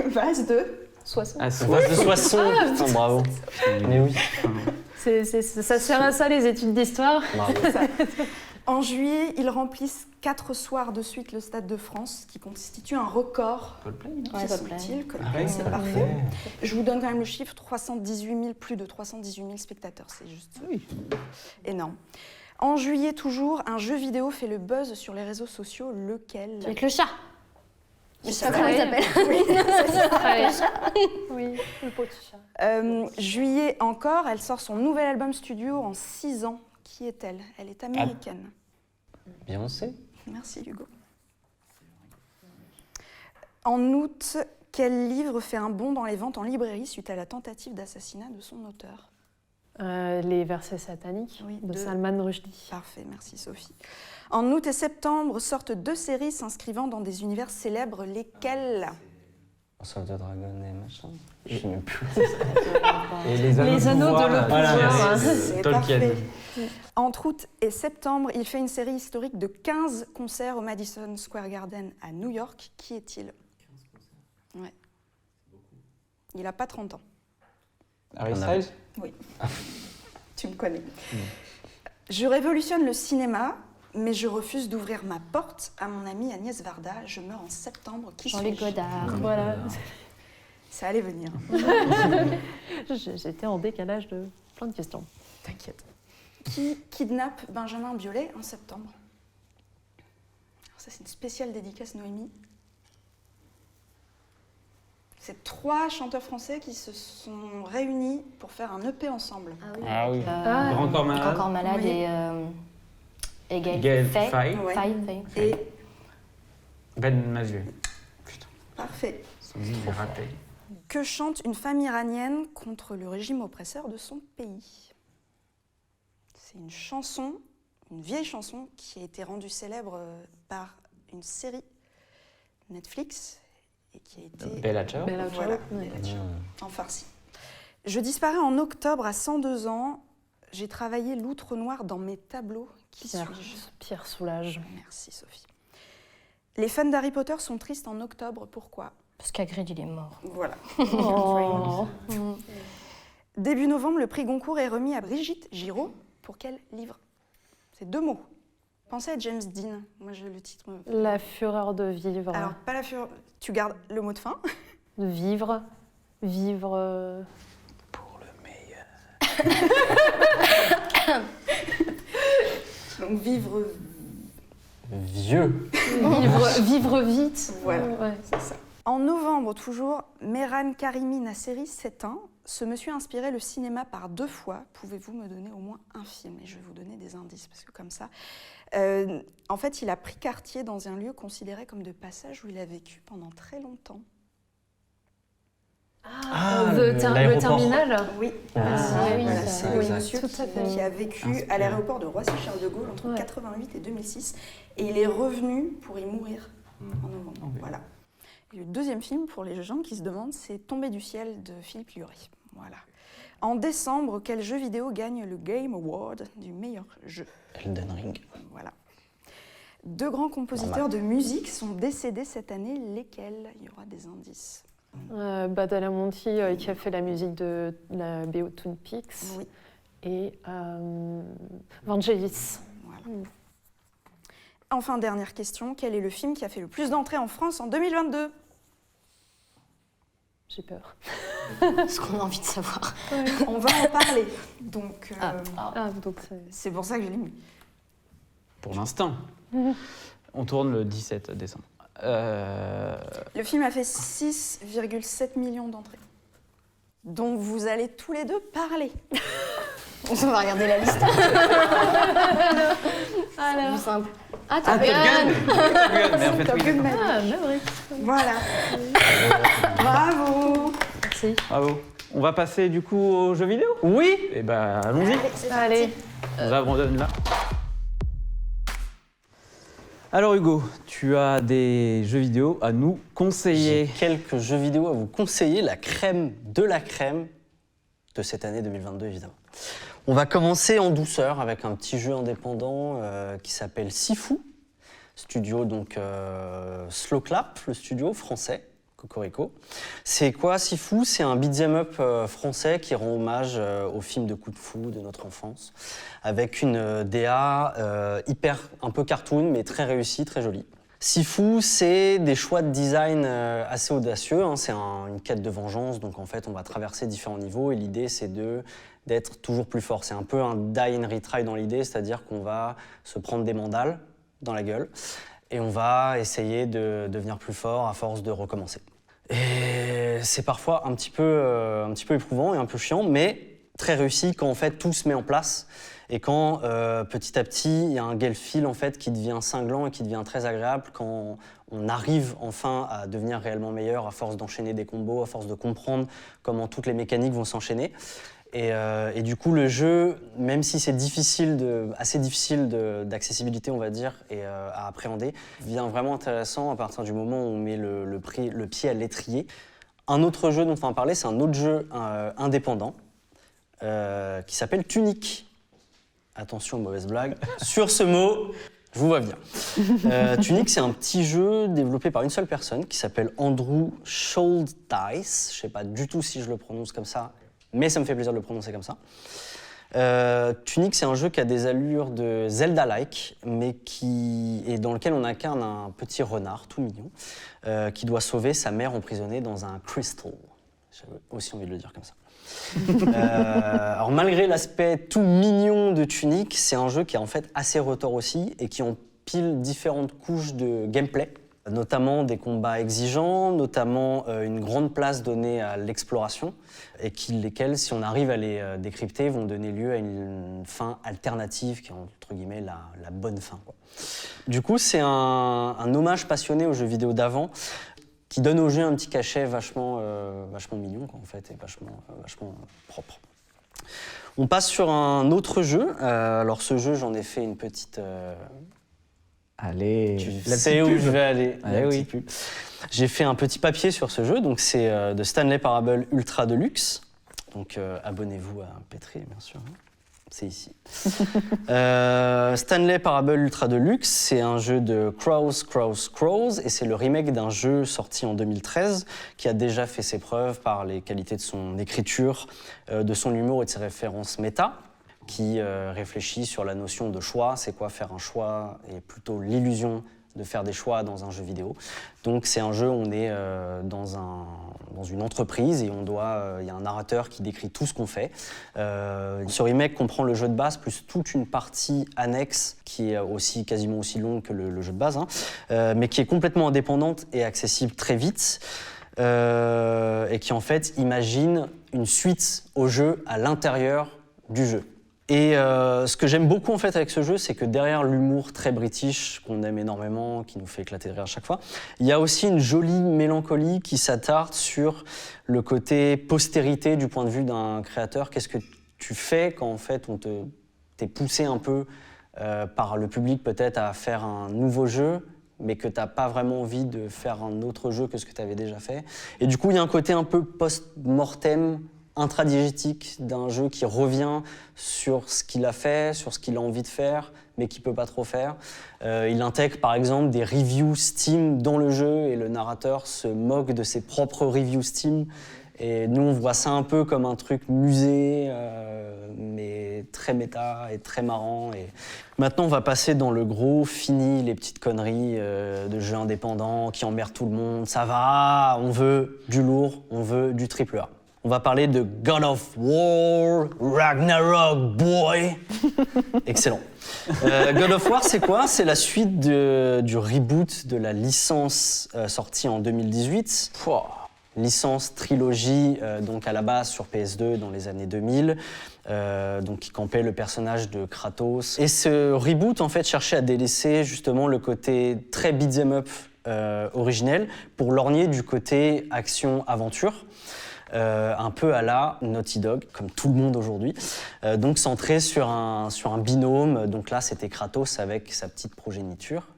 le vase de... 60. Ah, c'est vase de Soissons. Putain, bravo. Mais oui. Ça sert à ça, les études d'histoire. Bravo. En juillet, ils remplissent 4 soirs de suite le Stade de France, qui constitue un record. Coldplay. Ouais, Qui Coldplay. sont-ils? Coldplay, Ah ouais, c'est Coldplay. parfait. Je vous donne quand même le chiffre, 318 000, plus de 318 000 spectateurs, c'est juste énorme. En juillet toujours, un jeu vidéo fait le buzz sur les réseaux sociaux, lequel? Avec le chat. Je sais pas Ouais. comment il s'appelle. Oui, c'est ça. Ouais. Oui, le petit chat. Juillet encore, elle sort son nouvel album studio en 6 ans. Qui est-elle? Elle est américaine. Beyoncé. Merci Hugo. En août, quel livre fait un bond dans les ventes en librairie suite à la tentative d'assassinat de son auteur? Les versets sataniques Oui, de de- Salman Rushdie. Parfait, merci Sophie. En août et septembre sortent 2 séries s'inscrivant dans des univers célèbres, lesquels? House of the Dragon et machin. Je sais même plus. Et les Anneaux de pouvoir, le voilà, pouvoir. C'est Tolkien. parfait. Entre août et septembre, il fait une série historique de 15 concerts au Madison Square Garden à New York. Qui est-il? Il n'a pas 30 ans. Harry On a- Styles. Tu me connais. Je révolutionne le cinéma, mais je refuse d'ouvrir ma porte à mon amie Agnès Varda. Je meurs en septembre. Qui Jean-Luc suis-je Godard. Voilà. Ça allait venir. J'étais en décalage de plein de questions. T'inquiète. Qui kidnappe Benjamin Biolay en septembre? Alors ça, c'est une spéciale dédicace Noémie. C'est 3 chanteurs français qui se sont réunis pour faire un EP ensemble. Ah oui. Ah. Grand corps malade. Encore malade Oui. et Gaël Faye. Ouais. Faye. Et Ben Mazué. Putain, parfait. j'ai raté. Que chante une femme iranienne contre le régime oppresseur de son pays? C'est une chanson, une vieille chanson qui a été rendue célèbre par une série Netflix et qui a été Bella Ciao. Bella Ciao. Voilà, Ouais. Bella Ciao, en farci. Je disparais en octobre à 102 ans. J'ai travaillé l'outre noir dans mes tableaux. Qui suis-je? Pierre Soulages. Merci Sophie. Les fans d'Harry Potter sont tristes en octobre. Pourquoi? Parce qu'Hagrid, il est mort. Voilà. Oh. Début novembre, le prix Goncourt est remis à Brigitte Giraud. Pour quel livre? C'est 2 mots. Pensez à James Dean. Moi, j'ai le titre. La fureur de vivre. Alors, pas la fureur. Tu gardes le mot de fin. De vivre. Vivre. Pour le meilleur. Donc, vivre. Vieux. Vivre vite. Voilà. Ouais. C'est ça. En novembre, toujours, Mehran Karimi Nasseri s'éteint. Ce monsieur a inspiré le cinéma par 2 fois. Pouvez-vous me donner au moins un film? Et je vais vous donner des indices, parce que comme ça... en fait, il a pris quartier dans un lieu considéré comme de passage où il a vécu pendant très longtemps. Le l'aéroport. Oui, terminal. Ah, oui, voilà, ça, c'est exact. le monsieur Tout à fait. qui a vécu Inspiré. à l'aéroport de Roissy-Charles de Gaulle entre Ouais. 88 et 2006. Et il est revenu pour y mourir en novembre. Ok. Voilà. Et le deuxième film, pour les gens qui se demandent, c'est Tombé du ciel de Philippe Lioré. Voilà. En décembre, quel jeu vidéo gagne le Game Award du meilleur jeu? Elden Ring. Voilà. 2 grands compositeurs de musique sont décédés cette année. Lesquels? Il y aura des indices. Badalamenti qui a fait la musique de la BO Twin Peaks. Oui. Et Vangelis. Voilà. Enfin, dernière question. Quel est le film qui a fait le plus d'entrées en France en 2022? J'ai peur. Ce qu'on a envie de savoir. On va en parler. Donc, Ah, donc c'est... c'est pour ça que je l'ai mis. Pour l'instant. On tourne le 17 décembre. Le film a fait 6,7 millions d'entrées. Donc, vous allez tous les deux parler. On va regarder la liste. Alors. Plus simple. Ah, Ah, Top Gun. Mais en fait, Top oui. Gun Maverick. Ah, Maverick. Voilà. Bravo. Merci. Bravo. On va passer du coup aux jeux vidéo? Oui. Eh ben, allons-y. Allez, c'est Allez. parti. On abandonne là. Alors Hugo, tu as des jeux vidéo à nous conseiller. J'ai quelques jeux vidéo à vous conseiller, la crème de la crème de cette année 2022 évidemment. On va commencer en douceur avec un petit jeu indépendant qui s'appelle Sifu, studio donc Slow Clap, le studio français, Cocorico. C'est quoi Sifu? C'est un beat'em up français qui rend hommage au film de Kung Fu de notre enfance, avec une DA hyper un peu cartoon mais très réussie, très jolie. Sifu, c'est des choix de design assez audacieux, hein. C'est une quête de vengeance, donc en fait on va traverser différents niveaux et l'idée c'est d'être toujours plus fort. C'est un peu un die and retry dans l'idée, c'est-à-dire qu'on va se prendre des mandales dans la gueule et on va essayer de devenir plus fort à force de recommencer. Et c'est parfois un petit peu éprouvant et un peu chiant, mais très réussi quand en fait tout se met en place et quand petit à petit il y a un gun feel en fait qui devient cinglant et qui devient très agréable quand on arrive enfin à devenir réellement meilleur à force d'enchaîner des combos, à force de comprendre comment toutes les mécaniques vont s'enchaîner. Et du coup, le jeu, même si c'est assez difficile d'accessibilité, on va dire, et à appréhender, devient vraiment intéressant à partir du moment où on met le pied à l'étrier. Un autre jeu dont on va parler, c'est un autre jeu indépendant qui s'appelle Tunic. Attention, mauvaise blague. Sur ce mot, Je vous vois venir. Tunic, c'est un petit jeu développé par une seule personne qui s'appelle Andrew Schuldice. Je ne sais pas du tout si je le prononce comme ça, mais ça me fait plaisir de le prononcer comme ça. Tunic, c'est un jeu qui a des allures de Zelda-like, mais dans lequel on incarne un petit renard tout mignon qui doit sauver sa mère emprisonnée dans un crystal. J'avais aussi envie de le dire comme ça. Alors malgré l'aspect tout mignon de Tunic, c'est un jeu qui est en fait assez retors aussi et qui empile différentes couches de gameplay, notamment des combats exigeants, notamment une grande place donnée à l'exploration et lesquels, si on arrive à les décrypter, vont donner lieu à une fin alternative qui est entre guillemets la bonne fin, quoi. Du coup, c'est un hommage passionné aux jeux vidéo d'avant qui donne au jeu un petit cachet vachement mignon, quoi, en fait, et vachement propre. On passe sur un autre jeu. Alors ce jeu, j'en ai fait une petite... Allez, tu sais où je vais aller. Oui. J'ai fait un petit papier sur ce jeu, donc c'est de Stanley Parable Ultra Deluxe. Donc abonnez-vous à Petri, bien sûr. C'est ici. Stanley Parable Ultra Deluxe, c'est un jeu de Crows, et c'est le remake d'un jeu sorti en 2013 qui a déjà fait ses preuves par les qualités de son écriture, de son humour et de ses références méta, qui réfléchit sur la notion de choix. C'est quoi faire un choix et plutôt l'illusion de faire des choix dans un jeu vidéo. Donc c'est un jeu où on est dans une entreprise et il y a un narrateur qui décrit tout ce qu'on fait. Ce remake comprend le jeu de base plus toute une partie annexe qui est quasiment aussi longue que le jeu de base, mais qui est complètement indépendante et accessible très vite. Et qui en fait imagine une suite au jeu à l'intérieur du jeu. Et ce que j'aime beaucoup en fait avec ce jeu, c'est que derrière l'humour très british qu'on aime énormément, qui nous fait éclater de rire à chaque fois, il y a aussi une jolie mélancolie qui s'attarde sur le côté postérité du point de vue d'un créateur. Qu'est-ce que tu fais quand en fait t'es poussé un peu par le public peut-être à faire un nouveau jeu, mais que t'as pas vraiment envie de faire un autre jeu que ce que tu avais déjà fait. Et du coup, il y a un côté un peu post-mortem, intradigétique d'un jeu qui revient sur ce qu'il a fait, sur ce qu'il a envie de faire, mais qu'il peut pas trop faire. Il intègre par exemple des reviews Steam dans le jeu et le narrateur se moque de ses propres reviews Steam. Et nous, on voit ça un peu comme un truc musée, mais très méta et très marrant. Et maintenant, on va passer dans le gros, fini les petites conneries de jeux indépendants qui emmerdent tout le monde. Ça va, on veut du lourd, on veut du AAA. On va parler de God of War, Ragnarok, boy. Excellent. God of War, c'est quoi? C'est la suite du reboot de la licence sortie en 2018. Licence trilogie, donc à la base sur PS2 dans les années 2000, donc qui campait le personnage de Kratos. Et ce reboot, en fait, cherchait à délaisser justement le côté très beat'em up originel pour lorgner du côté action-aventure. Un peu à la Naughty Dog, comme tout le monde aujourd'hui. Donc centré sur un binôme. Donc là, c'était Kratos avec sa petite progéniture,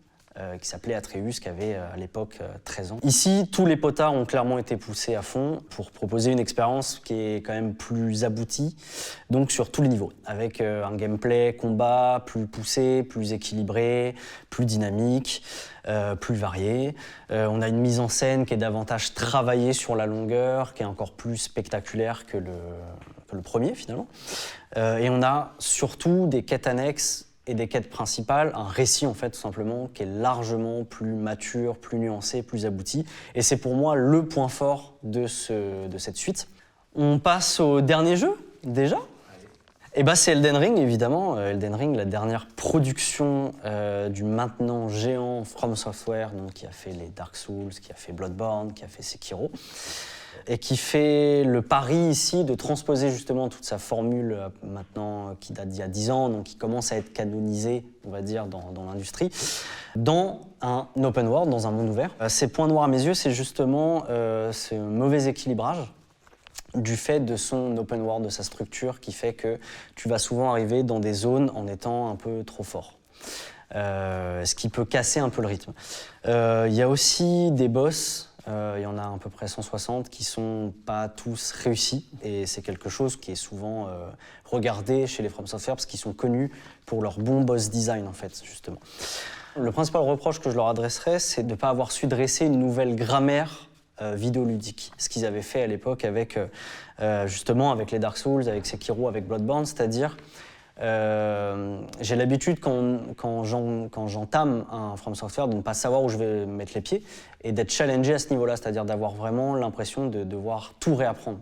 qui s'appelait Atreus, qui avait à l'époque 13 ans. Ici, tous les potards ont clairement été poussés à fond pour proposer une expérience qui est quand même plus aboutie, donc sur tous les niveaux, avec un gameplay combat plus poussé, plus équilibré, plus dynamique, plus varié. On a une mise en scène qui est davantage travaillée sur la longueur, qui est encore plus spectaculaire que le premier finalement. Et on a surtout des quêtes annexes et des quêtes principales, un récit en fait tout simplement qui est largement plus mature, plus nuancé, plus abouti. Et c'est pour moi le point fort de cette suite. On passe au dernier jeu, déjà. Et bah c'est Elden Ring évidemment. Elden Ring, la dernière production du maintenant géant From Software, donc, qui a fait les Dark Souls, qui a fait Bloodborne, qui a fait Sekiro. Et qui fait le pari ici de transposer justement toute sa formule maintenant qui date d'il y a 10 ans, donc qui commence à être canonisée, on va dire, dans l'industrie, dans un open world, dans un monde ouvert. Ces points noirs à mes yeux, c'est justement ce mauvais équilibrage du fait de son open world, de sa structure, qui fait que tu vas souvent arriver dans des zones en étant un peu trop fort. Ce qui peut casser un peu le rythme. Il y a aussi des boss Il y en a à peu près 160 qui sont pas tous réussis. Et c'est quelque chose qui est souvent regardé chez les From Software parce qu'ils sont connus pour leur bon boss design, en fait, justement. Le principal reproche que je leur adresserais, c'est de ne pas avoir su dresser une nouvelle grammaire vidéoludique. Ce qu'ils avaient fait à l'époque avec, justement, avec les Dark Souls, avec Sekiro, avec Bloodborne, c'est-à-dire... j'ai l'habitude quand j'entame un From Software de ne pas savoir où je vais mettre les pieds et d'être challengé à ce niveau-là, c'est-à-dire d'avoir vraiment l'impression de devoir tout réapprendre,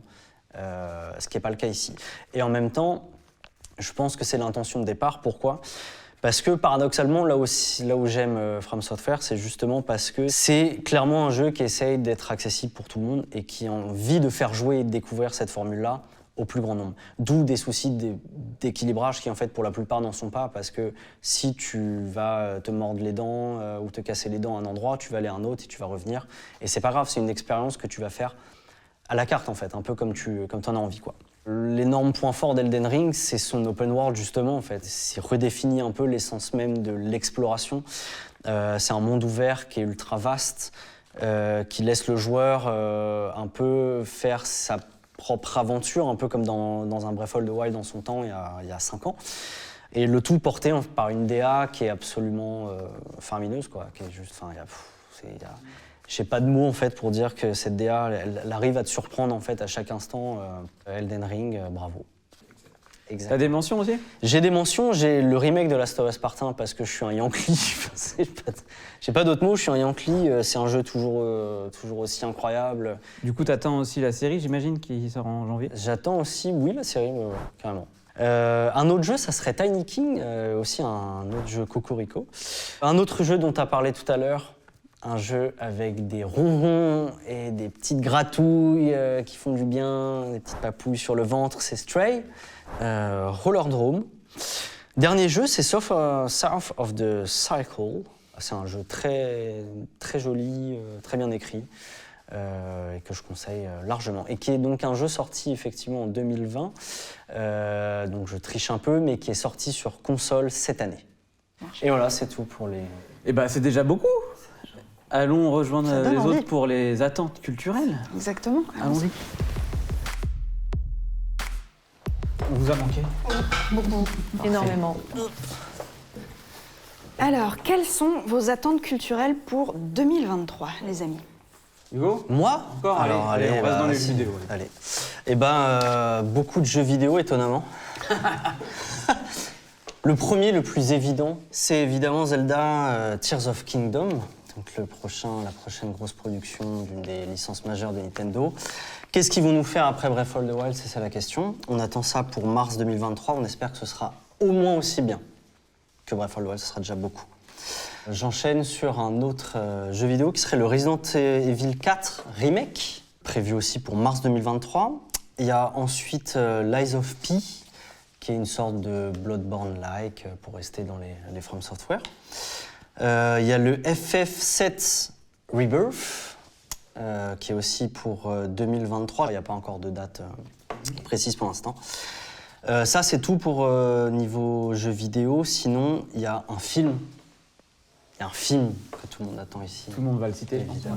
ce qui n'est pas le cas ici. Et en même temps, je pense que c'est l'intention de départ. Pourquoi ? Parce que paradoxalement, là où j'aime From Software, c'est justement parce que c'est clairement un jeu qui essaye d'être accessible pour tout le monde et qui a envie de faire jouer et de découvrir cette formule-là au plus grand nombre. D'où des soucis d'équilibrage qui, en fait, pour la plupart, n'en sont pas, parce que si tu vas te mordre les dents ou te casser les dents à un endroit, tu vas aller à un autre et tu vas revenir. Et c'est pas grave, c'est une expérience que tu vas faire à la carte, en fait, un peu comme tu en as envie, quoi. L'énorme point fort d'Elden Ring, c'est son open world, justement, en fait. C'est redéfinit un peu l'essence même de l'exploration. C'est un monde ouvert qui est ultra vaste, qui laisse le joueur un peu faire sa propre aventure, un peu comme dans un Breath of the Wild dans son temps, il y a 5 ans. Et le tout porté par une DA qui est absolument faramineuse, quoi, qui est juste... J'ai pas de mots, en fait, pour dire que cette DA, elle arrive à te surprendre, en fait, à chaque instant. Elden Ring, bravo. Exact. T'as des mentions aussi ? J'ai des mentions, j'ai le remake de Last of Us Part 1 parce que je suis un Yankee. J'ai pas d'autres mots, je suis un Yankee. C'est un jeu toujours aussi incroyable. Du coup, t'attends aussi la série, j'imagine, qui sort en janvier ? J'attends aussi, oui, la série, carrément. Un autre jeu, ça serait Tiny King, aussi un autre jeu Cocorico. Un autre jeu dont tu as parlé tout à l'heure, un jeu avec des ronrons et des petites gratouilles qui font du bien, des petites papouilles sur le ventre, c'est Stray. Rollerdrome. Dernier jeu, c'est South of the Cycle. C'est un jeu très, très joli, très bien écrit, et que je conseille largement. Et qui est donc un jeu sorti effectivement en 2020, donc je triche un peu, mais qui est sorti sur console cette année. Et voilà, c'est tout pour les... Eh ben, c'est déjà beaucoup. Allons rejoindre Ça donne les envie. autres pour les attentes culturelles. Exactement. Allons-y. On vous a manqué ? Beaucoup, énormément. Alors, quelles sont vos attentes culturelles pour 2023, les amis ? Hugo ? Moi ? Encore ? Alors, allez, on reste dans les si. vidéos. Allez. Eh ben, beaucoup de jeux vidéo, étonnamment. Le premier, le plus évident, c'est évidemment Zelda Tears of Kingdom, donc la prochaine grosse production d'une des licences majeures de Nintendo. Qu'est-ce qu'ils vont nous faire après Breath of the Wild, c'est ça la question. On attend ça pour mars 2023, on espère que ce sera au moins aussi bien que Breath of the Wild, ce sera déjà beaucoup. J'enchaîne sur un autre jeu vidéo qui serait le Resident Evil 4 Remake, prévu aussi pour mars 2023. Il y a ensuite Lies of P, qui est une sorte de Bloodborne-like, pour rester dans les From Software. Il y a le FF7 Rebirth, qui est aussi pour 2023. Il n'y a pas encore de date précise pour l'instant. Ça, c'est tout pour niveau jeu vidéo. Sinon, il y a un film. Il y a un film que tout le monde attend ici. Tout le monde va le citer, Évidemment.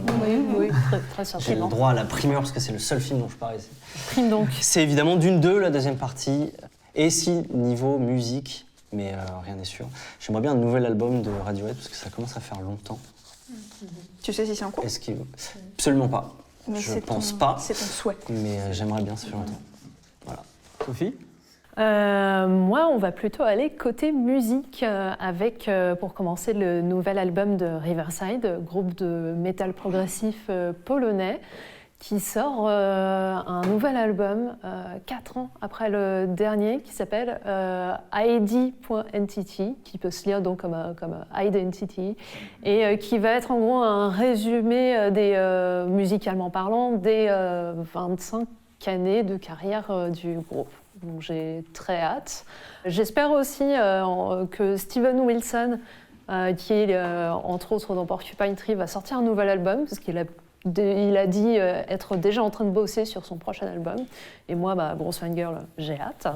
Oui, très, très J'ai le certainement. droit à la primeur parce que c'est le seul film dont je parle ici. Prime donc. C'est évidemment Dune 2, la deuxième partie. Et si, niveau musique, mais rien n'est sûr. J'aimerais bien un nouvel album de Radiohead parce que ça commence à faire longtemps. Tu sais si c'est en cours ? Est-ce qu'il... Absolument pas. Mais je c'est pense ton- pas. C'est ton souhait. Mais j'aimerais bien, ça fait longtemps. Voilà. Sophie ? Moi, on va plutôt aller côté musique avec, pour commencer, le nouvel album de Riverside, groupe de métal progressif polonais, qui sort un nouvel album 4 ans après le dernier, qui s'appelle ID.Entity, qui peut se lire donc comme Identity, et qui va être en gros un résumé musicalement parlant des 25 années de carrière du groupe. Donc j'ai très hâte. J'espère aussi que Steven Wilson, qui est entre autres dans Porcupine Tree, va sortir un nouvel album, parce qu'il a dit être déjà en train de bosser sur son prochain album. Et moi, grosse fangirl, j'ai hâte.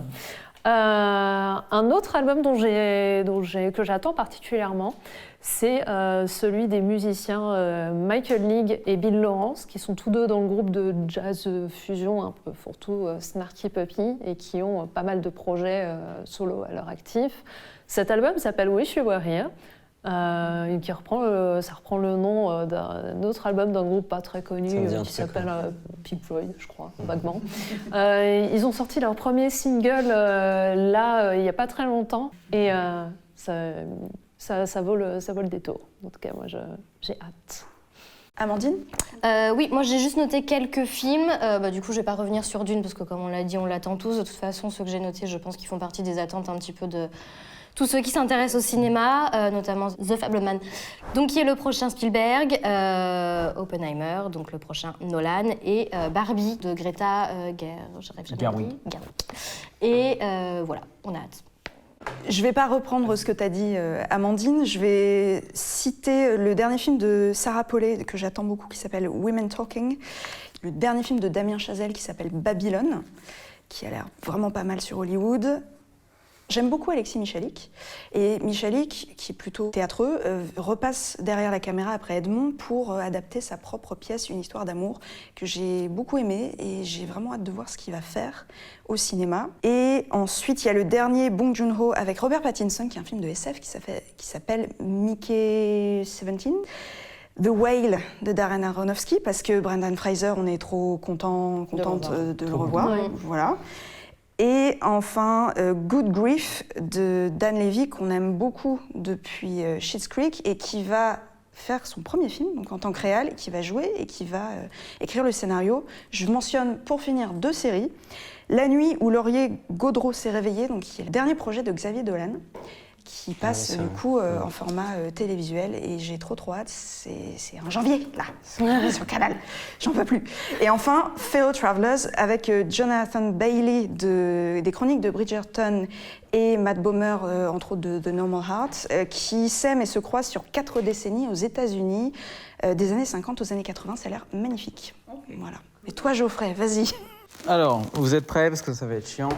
Un autre album que j'attends particulièrement, c'est celui des musiciens Michael League et Bill Lawrence, qui sont tous deux dans le groupe de jazz fusion un peu fourre-tout, Snarky Puppy, et qui ont pas mal de projets solo à leur actif. Cet album s'appelle Wish You Were Here. Ça reprend le nom d'un autre album d'un groupe pas très connu qui s'appelle Pink Floyd, je crois, vaguement. Ils ont sorti leur premier single il n'y a pas très longtemps et ça vaut le détour. En tout cas, moi, j'ai hâte. Amandine ? Oui, moi j'ai juste noté quelques films. Du coup, je vais pas revenir sur Dune parce que, comme on l'a dit, on l'attend tous. De toute façon, ceux que j'ai notés, je pense qu'ils font partie des attentes un petit peu de tous ceux qui s'intéressent au cinéma, notamment The Fableman, donc qui est le prochain Spielberg, Oppenheimer, donc le prochain Nolan, et Barbie de Greta Gerwig. Et voilà, on a hâte. Je ne vais pas reprendre ce que tu as dit, Amandine. Je vais citer le dernier film de Sarah Polley, que j'attends beaucoup, qui s'appelle Women Talking. Le dernier film de Damien Chazelle, qui s'appelle Babylone, qui a l'air vraiment pas mal sur Hollywood. J'aime beaucoup Alexis Michalik. Et Michalik, qui est plutôt théâtreux, repasse derrière la caméra après Edmond pour adapter sa propre pièce, Une histoire d'amour, que j'ai beaucoup aimée et j'ai vraiment hâte de voir ce qu'il va faire au cinéma. Et ensuite, il y a le dernier Bong Joon-ho avec Robert Pattinson, qui est un film de SF qui s'appelle Mickey 17. The Whale de Darren Aronofsky, parce que Brendan Fraser, on est trop contente de le revoir. Ouais. Voilà. Et enfin, Good Grief de Dan Levy, qu'on aime beaucoup depuis Schitt's Creek, et qui va faire son premier film, donc en tant que réal, et qui va jouer et qui va écrire le scénario. Je mentionne, pour finir, 2 séries. La nuit où Laurier Gaudreau s'est réveillé, donc qui est le dernier projet de Xavier Dolan, qui passe du coup en format télévisuel, et j'ai trop hâte. C'est en janvier, là, sur le canal. J'en peux plus. Et enfin, Fellow Travelers avec Jonathan Bailey des Chroniques de Bridgerton et Matt Bomer, entre autres de The Normal Heart, qui s'aiment et se croisent sur 4 décennies aux États-Unis, des années 50 aux années 80. Ça a l'air magnifique. Okay. Voilà. Et toi, Geoffrey, vas-y. Alors, vous êtes prêts parce que ça va être chiant.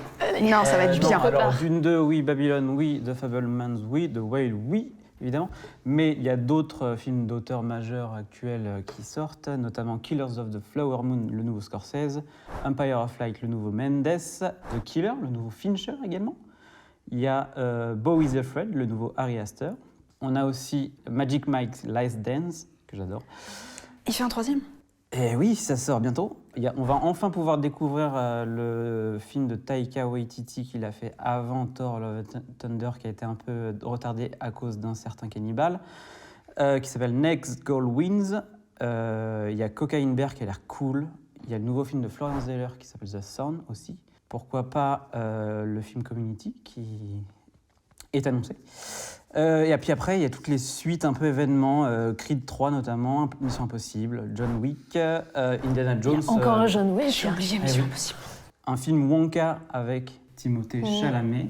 Non, ça va être bien. Alors, Dune 2, oui. Babylone, oui. The Fablemans, oui. The Whale, oui, évidemment. Mais il y a d'autres films d'auteurs majeurs actuels qui sortent, notamment Killers of the Flower Moon, le nouveau Scorsese, Empire of Light, le nouveau Mendes, The Killer, le nouveau Fincher également. Il y a Beau is Afraid, le nouveau Ari Aster. On a aussi Magic Mike's Last Dance, que j'adore. Il fait un 3e ? Et oui, ça sort bientôt. On va enfin pouvoir découvrir le film de Taika Waititi qu'il a fait avant Thor Love and Thunder, qui a été un peu retardé à cause d'un certain cannibale, qui s'appelle Next Goal Wins. Il y a Cocaine Bear qui a l'air cool. Il y a le nouveau film de Florian Zeller qui s'appelle The Sound aussi. Pourquoi pas le film Community qui est annoncé. Et puis après, il y a toutes les suites un peu événements, Creed 3 notamment, Mission Impossible, John Wick, Indiana Jones. Encore un John Wick. J'ai oublié Mission Impossible. Un film Wonka avec Timothée Chalamet,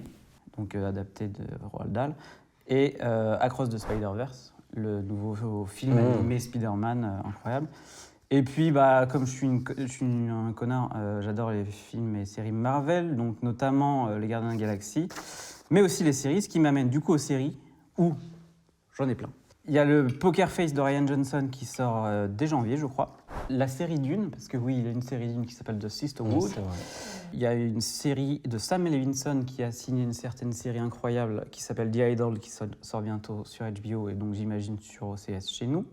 donc adapté de Roald Dahl, et Across the Spider-Verse, le nouveau film animé Spider-Man, incroyable. Et puis, comme je suis un connard, j'adore les films et séries Marvel, donc notamment Les Gardiens de la Galaxie, mais aussi les séries, ce qui m'amène du coup aux séries où j'en ai plein. Il y a le Poker Face de Ryan Johnson qui sort dès janvier, je crois. La série Dune, parce que oui, il y a une série Dune qui s'appelle The Sisterhood. Il y a une série de Sam Levinson qui a signé une certaine série incroyable qui s'appelle The Idol, qui sort bientôt sur HBO et donc j'imagine sur OCS chez nous.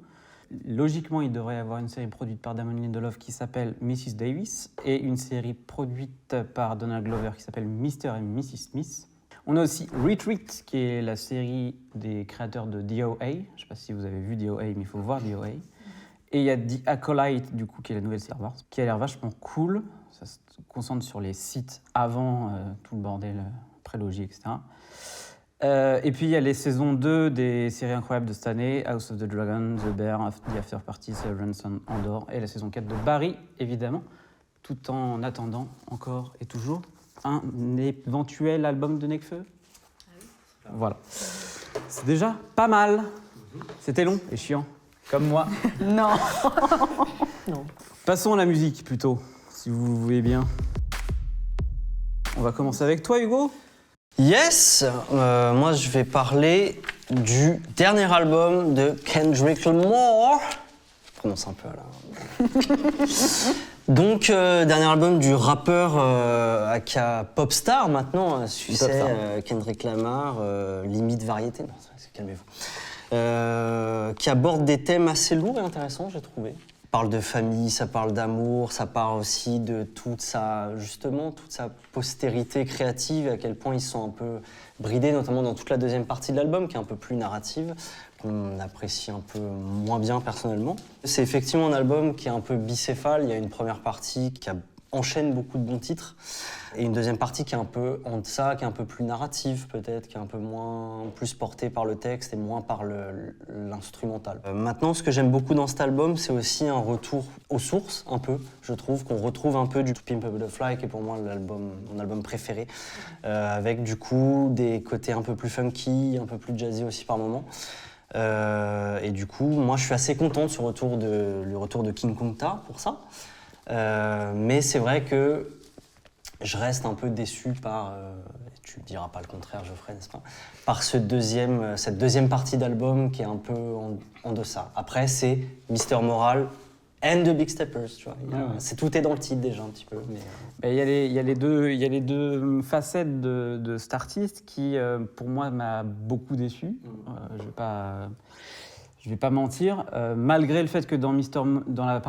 Logiquement, il devrait y avoir une série produite par Damon Lindelof qui s'appelle Mrs. Davis et une série produite par Donald Glover qui s'appelle Mr. et Mrs. Smith. On a aussi Retreat, qui est la série des créateurs de DOA. Je ne sais pas si vous avez vu DOA, mais il faut voir DOA. Et il y a The Acolyte, du coup, qui est la nouvelle Star Wars, qui a l'air vachement cool. Ça se concentre sur les sites avant tout le bordel, prélogie, etc. Et puis il y a les saisons 2 des séries incroyables de cette année, House of the Dragon, The Bear, The After Party, Severance, Andor, et la saison 4 de Barry, évidemment, tout en attendant encore et toujours un éventuel album de Nekfeu. Voilà. C'est déjà pas mal. C'était long et chiant, comme moi. Non. Non. Passons à la musique plutôt, si vous le voulez bien. On va commencer avec toi, Hugo. Yes, moi je vais parler du dernier album de Kendrick Lamar. Je prononce un peu là. Donc, dernier album du rappeur aka Popstar maintenant, succès Kendrick Lamar, limite variété, non, calmez-vous. Qui aborde des thèmes assez lourds et intéressants, j'ai trouvé. Ça parle de famille, ça parle d'amour, ça parle aussi de toute sa postérité créative, à quel point ils sont un peu bridés, notamment dans toute la deuxième partie de l'album, qui est un peu plus narrative, qu'on apprécie un peu moins bien personnellement. C'est effectivement un album qui est un peu bicéphale. Il y a une première partie qui enchaîne beaucoup de bons titres, et une deuxième partie qui est un peu en deçà, qui est un peu plus narrative peut-être, qui est un peu plus portée par le texte et moins par l'instrumental. Maintenant, ce que j'aime beaucoup dans cet album, c'est aussi un retour aux sources, un peu. Je trouve qu'on retrouve un peu du Pimp a Butterfly, qui est pour moi mon album préféré, avec du coup des côtés un peu plus funky, un peu plus jazzy aussi par moments. Et du coup, moi je suis assez content de le retour de King Kunta pour ça. Mais c'est vrai que je reste un peu déçu par, tu ne diras pas le contraire Geoffrey, n'est-ce pas, par cette deuxième partie d'album qui est un peu en deçà. Après c'est Mr. Moral and the Big Steppers, tu vois. Tout est dans le titre déjà un petit peu. Il y a les deux facettes de cet artiste qui, pour moi, m'a beaucoup déçu. Je vais pas mentir, malgré le fait que dans la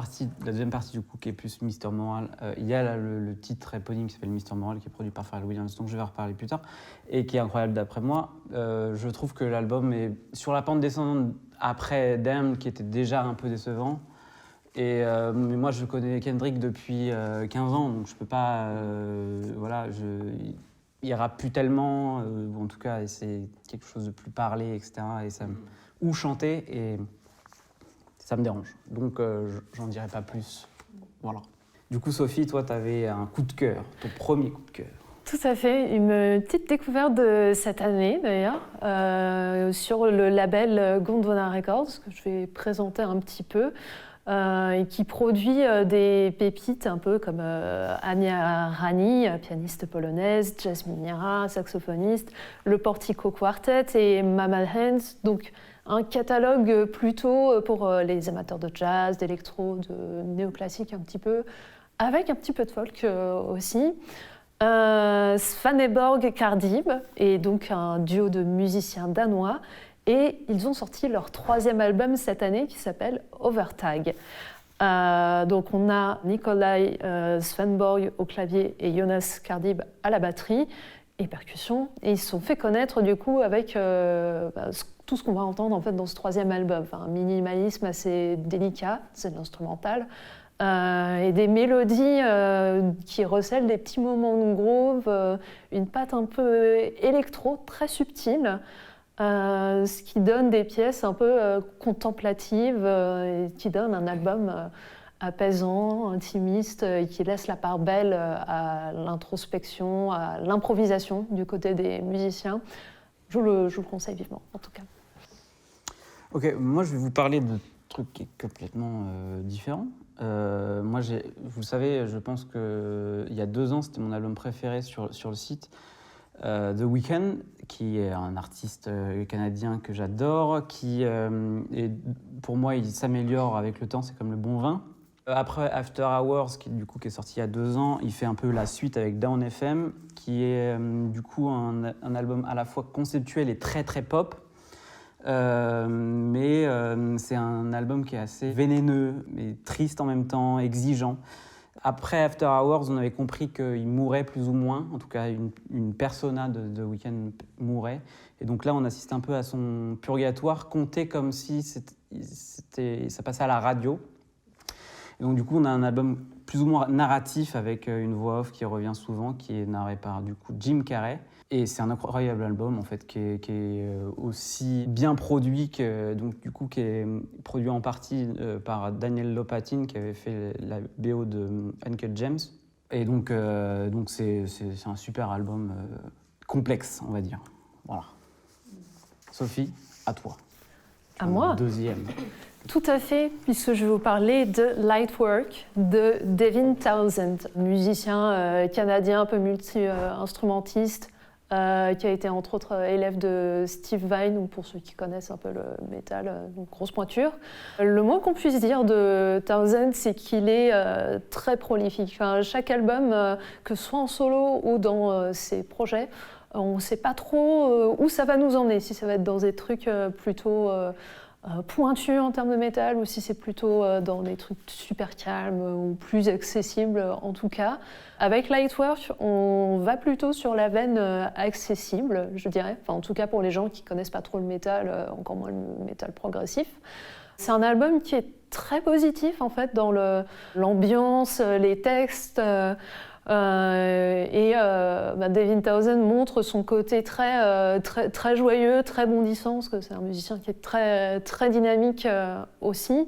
deuxième partie du coup, qui est plus Mr. Moral, il y a le titre éponyme qui s'appelle Mr. Moral, qui est produit par Pharrell Williams, dont je vais en reparler plus tard, et qui est incroyable d'après moi. Je trouve que l'album est sur la pente descendante après Damn, qui était déjà un peu décevant. Mais moi, je connais Kendrick depuis 15 ans, donc je peux pas... il rappe plus tellement, en tout cas, c'est quelque chose de plus parlé, etc. Et ça ou chanter, et ça me dérange. Donc, j'en dirai pas plus. Voilà. Du coup, Sophie, toi, tu avais un coup de cœur, ton premier coup de cœur. Tout à fait, une petite découverte de cette année d'ailleurs, sur le label Gondwana Records, que je vais présenter un petit peu, et qui produit des pépites un peu comme Ania Rani, pianiste polonaise, Jasmine Nira, saxophoniste, le Portico Quartet et Mama Hands. Donc, un catalogue plutôt pour les amateurs de jazz, d'électro, de néoclassique un petit peu, avec un petit peu de folk aussi. Svaneborg Kardib est donc un duo de musiciens danois et ils ont sorti leur 3e album cette année qui s'appelle Overtag. Donc on a Nikolai Svaneborg au clavier et Jonas Kardib à la batterie et percussion, et ils se sont fait connaître du coup avec tout ce qu'on va entendre en fait dans ce 3e album, un minimalisme assez délicat, c'est de l'instrumental, et des mélodies qui recèlent des petits moments de groove, une patte un peu électro, très subtile, ce qui donne des pièces un peu contemplatives, et qui donne un album apaisant, intimiste, et qui laisse la part belle à l'introspection, à l'improvisation du côté des musiciens. Je vous le conseille vivement, en tout cas. Ok, moi je vais vous parler de trucs qui est complètement différent. Moi, vous le savez, je pense qu'il y a 2 ans, c'était mon album préféré sur le site. The Weeknd, qui est un artiste canadien que j'adore, qui, pour moi, il s'améliore avec le temps, c'est comme le bon vin. Après After Hours, qui est sorti il y a 2 ans, il fait un peu la suite avec Down FM, qui est du coup un album à la fois conceptuel et très très pop. Mais c'est un album qui est assez vénéneux, mais triste en même temps, exigeant. Après After Hours, on avait compris qu'il mourait plus ou moins, en tout cas une persona de The Weeknd mourait. Et donc là, on assiste un peu à son purgatoire, compté comme si ça passait à la radio. Et donc du coup, on a un album plus ou moins narratif avec une voix off qui revient souvent, qui est narrée par du coup Jim Carrey. Et c'est un incroyable album en fait qui est aussi bien produit qui est produit en partie par Daniel Lopatin qui avait fait la BO de Uncut Gems. Et donc c'est un super album complexe, on va dire. Voilà. Sophie, à toi. À moi ? 2e. Tout à fait, puisque je vais vous parler de Lightwork de Devin Townsend, musicien canadien un peu multi-instrumentiste, qui a été entre autres élève de Steve Vai, ou pour ceux qui connaissent un peu le métal, donc grosse pointure. Le moins qu'on puisse dire de Thousand, c'est qu'il est très prolifique. Enfin, chaque album, que ce soit en solo ou dans ses projets, on ne sait pas trop où ça va nous emmener, si ça va être dans des trucs plutôt pointus en termes de métal, ou si c'est plutôt dans des trucs super calmes ou plus accessibles en tout cas. Avec Lightwork, on va plutôt sur la veine accessible, je dirais, enfin, en tout cas pour les gens qui ne connaissent pas trop le métal, encore moins le métal progressif. C'est un album qui est très positif en fait dans l'ambiance, les textes. Devin Townsend montre son côté très joyeux, très bondissant, parce que c'est un musicien qui est très dynamique aussi.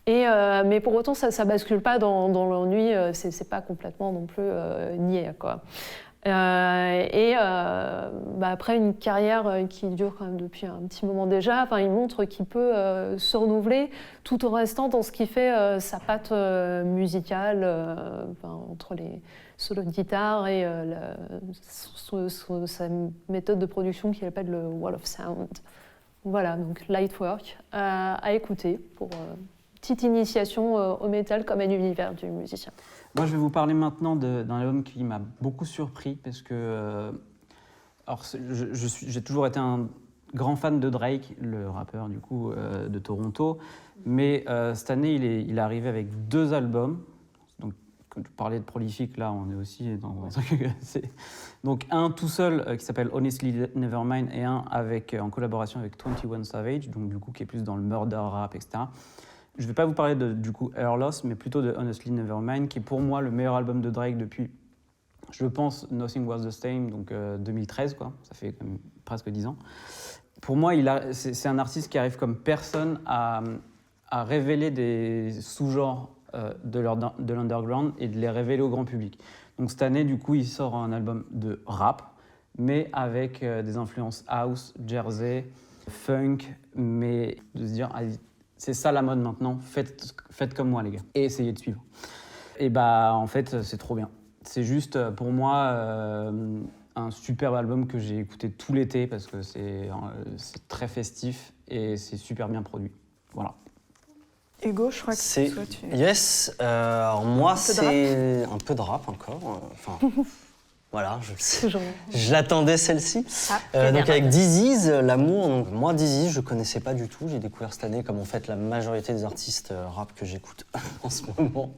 Mais pour autant, ça bascule pas dans l'ennui, c'est pas complètement non plus niais, quoi. Après une carrière qui dure quand même depuis un petit moment déjà, il montre qu'il peut se renouveler tout en restant dans ce qui fait sa patte musicale, entre les solos de guitare et sa méthode de production qu'il appelle le Wall of Sound. Voilà, donc Lightwork à écouter pour petite initiation au métal comme à l'univers du musicien. Moi, je vais vous parler maintenant d'un album qui m'a beaucoup surpris parce que j'ai toujours été un grand fan de Drake, le rappeur du coup de Toronto, mais cette année il est arrivé avec 2 albums. Donc, quand tu parlais de prolifique, là, on est aussi dans un truc. Donc un tout seul qui s'appelle Honestly Nevermind et un en collaboration avec 21 Savage, donc du coup qui est plus dans le murder rap, etc. Je ne vais pas vous parler du coup Air Loss, mais plutôt de Honestly Nevermind, qui est pour moi le meilleur album de Drake depuis, je pense, Nothing Was the Same, donc 2013, quoi. Ça fait quand même presque 10 ans. Pour moi, c'est un artiste qui arrive comme personne à révéler des sous-genres de l'underground et de les révéler au grand public. Donc cette année, du coup, il sort un album de rap, mais avec des influences house, jersey, funk, mais de se dire... c'est ça la mode maintenant, faites comme moi les gars, et essayez de suivre. Et en fait, c'est trop bien. C'est juste, pour moi, un superbe album que j'ai écouté tout l'été, parce que c'est très festif, et c'est super bien produit. Voilà. Hugo, je crois que toi, tu... Yes, alors moi, c'est un peu de rap encore, voilà, je le sais. Je l'attendais celle-ci. Donc avec Disease, L'amour. Donc moi, Disease, je connaissais pas du tout. J'ai découvert cette année, comme en fait la majorité des artistes rap que j'écoute en ce moment.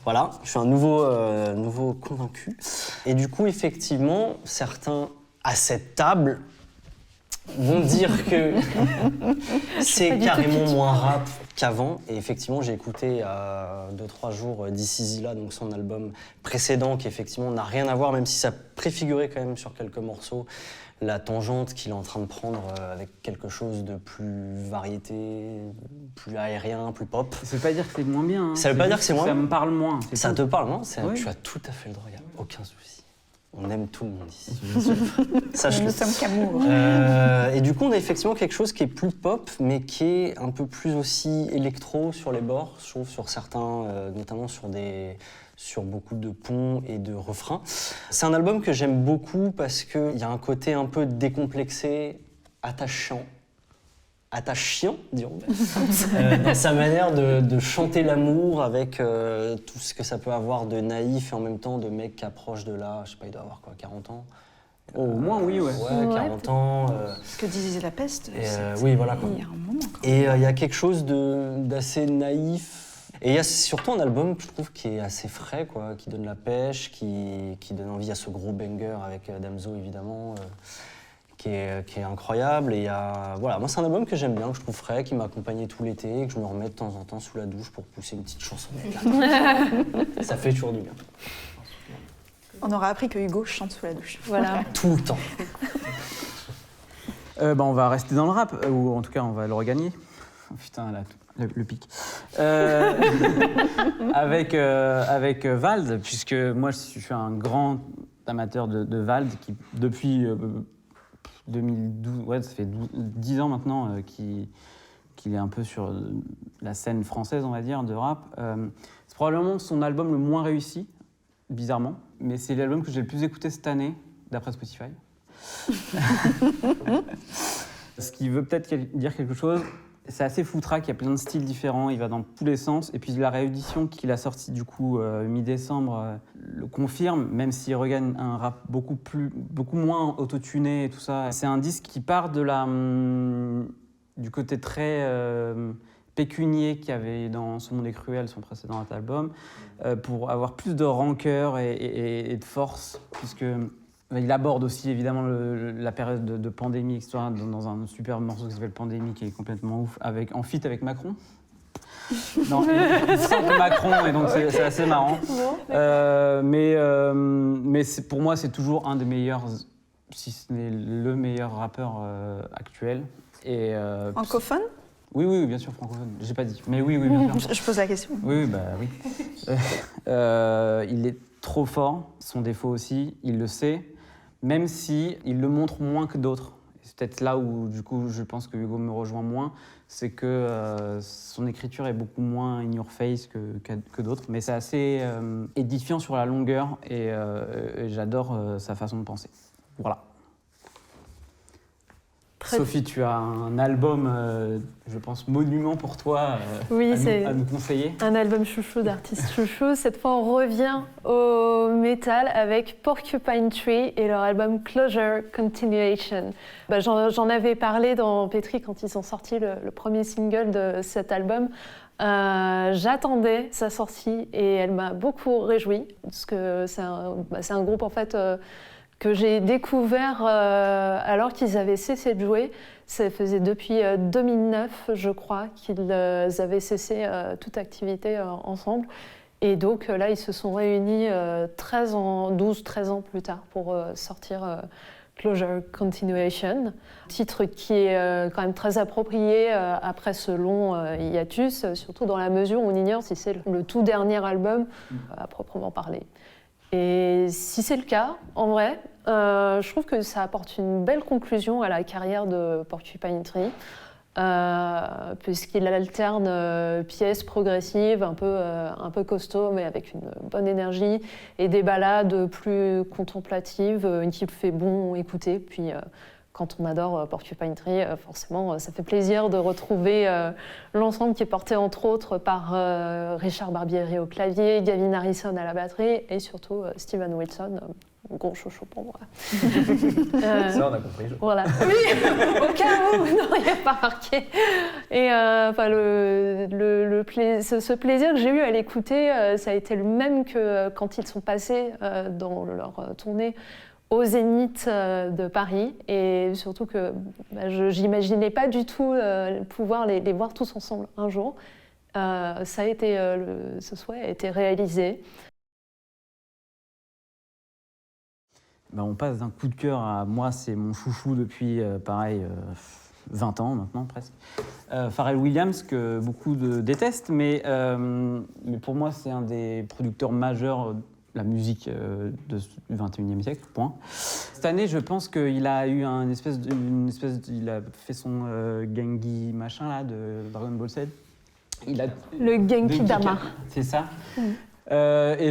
Voilà, je suis un nouveau convaincu. Et du coup, effectivement, certains à cette table vont dire que c'est carrément moins rap qu'avant. Et effectivement, j'ai écouté 2-3 jours This Is Là, donc son album précédent, qui effectivement n'a rien à voir, même si ça préfigurait quand même sur quelques morceaux la tangente qu'il est en train de prendre avec quelque chose de plus variété, plus aérien, plus pop. Ça veut pas dire que c'est moins bien. Hein. Ça veut pas dire que c'est moins bien. Ça me parle moins. Ça te parle moins, oui. Tu as tout à fait le droit, aucun souci. On aime tout le monde ici. Sache-le. Nous sommes qu'amour. Et du coup, on a effectivement quelque chose qui est plus pop, mais qui est un peu plus aussi électro sur les bords, je trouve, sur certains, notamment sur beaucoup de ponts et de refrains. C'est un album que j'aime beaucoup parce qu'il y a un côté un peu décomplexé, attachant, dirons, dans sa manière de chanter l'amour avec tout ce que ça peut avoir de naïf et en même temps de mec qui approche de là, je sais pas, il doit avoir quoi, 40 ans. Au moins, oui, ouais. Ouais, 40 ans. Ce que disait la peste, oui, voilà, quoi. Il y a un moment. Et il y a quelque chose d'assez naïf. Et il y a surtout un album, je trouve, qui est assez frais, quoi, qui donne la pêche, qui donne envie à ce gros banger avec Damso, évidemment, qui est incroyable. Et voilà, moi, c'est un album que j'aime bien, que je trouve frais, qui m'a accompagné tout l'été, et que je me remets de temps en temps sous la douche pour pousser une petite chansonnette. Ça fait toujours du bien. On aura appris que Hugo chante sous la douche. Voilà. Tout le temps. On va rester dans le rap, ou en tout cas, on va le regagner. Oh, putain, là, le pic. Avec Vald, puisque moi, je suis un grand amateur de Vald, qui, depuis 2012, ouais, ça fait 10 ans maintenant qu'il est un peu sur la scène française, on va dire, de rap. C'est probablement son album le moins réussi, bizarrement, mais c'est l'album que j'ai le plus écouté cette année, d'après Spotify. Ce qui veut peut-être dire quelque chose, c'est assez foutraque, il y a plein de styles différents, il va dans tous les sens. Et puis la réédition qu'il a sortie du coup mi-décembre le confirme, même s'il regagne un rap beaucoup moins autotuné et tout ça. C'est un disque qui part du côté très pécunier qu'il y avait dans Ce monde est cruel, son précédent album, pour avoir plus de rancœur et de force, puisque il aborde aussi évidemment la période de pandémie, etc., dans un super morceau qui s'appelle Pandémie, qui est complètement ouf, en feat avec Macron. Non, il sent Macron, et donc c'est assez marrant. Mais pour moi, c'est toujours un des meilleurs, si ce n'est le meilleur rappeur actuel. Francophone ? Oui, bien sûr, francophone. J'ai pas dit, mais oui, bien sûr. Je pose la question. Oui. Il est trop fort, son défaut aussi, il le sait, même si il le montre moins que d'autres. C'est peut-être là où, du coup, je pense que Hugo me rejoint moins, c'est que son écriture est beaucoup moins in your face que d'autres, mais c'est assez édifiant sur la longueur et j'adore sa façon de penser. Voilà. Sophie, tu as un album, je pense, monument pour toi à nous conseiller. Un album chouchou d'artiste chouchou. Cette fois, on revient au métal avec Porcupine Tree et leur album Closure Continuation. J'en avais parlé dans Petri quand ils ont sorti le premier single de cet album. J'attendais sa sortie et elle m'a beaucoup réjouie parce que c'est un groupe en fait que j'ai découvert alors qu'ils avaient cessé de jouer. Ça faisait depuis 2009, je crois, qu'ils avaient cessé toute activité ensemble. Et donc là, ils se sont réunis 12-13 ans plus tard pour sortir Closure Continuation, titre qui est quand même très approprié après ce long hiatus, surtout dans la mesure où on ignore si c'est le tout dernier album à proprement parler. Et si c'est le cas, en vrai, je trouve que ça apporte une belle conclusion à la carrière de Porcupine Tree, puisqu'il alterne pièces progressives, un peu costaud, mais avec une bonne énergie, et des ballades plus contemplatives qui fait bon écouter. Puis, quand on adore Porcupine Tree, forcément, ça fait plaisir de retrouver l'ensemble qui est porté entre autres par Richard Barbieri au clavier, Gavin Harrison à la batterie et surtout Steven Wilson, gros chouchou pour moi. Ça, on a compris. Voilà. Oui, au cas où vous n'auriez pas marqué. Et ce plaisir que j'ai eu à l'écouter, ça a été le même que quand ils sont passés dans leur tournée au Zénith de Paris, et surtout que je n'imaginais pas du tout pouvoir les voir tous ensemble un jour. Ça a été, ce souhait a été réalisé. On passe d'un coup de cœur à moi, c'est mon chouchou depuis 20 ans maintenant presque. Pharrell Williams, que beaucoup détestent, mais pour moi c'est un des producteurs majeurs la musique du XXIe siècle, point. Cette année, je pense qu'il a eu il a fait son Genki machin là de Dragon Ball Z. Le Genki Dama. C'est ça. Et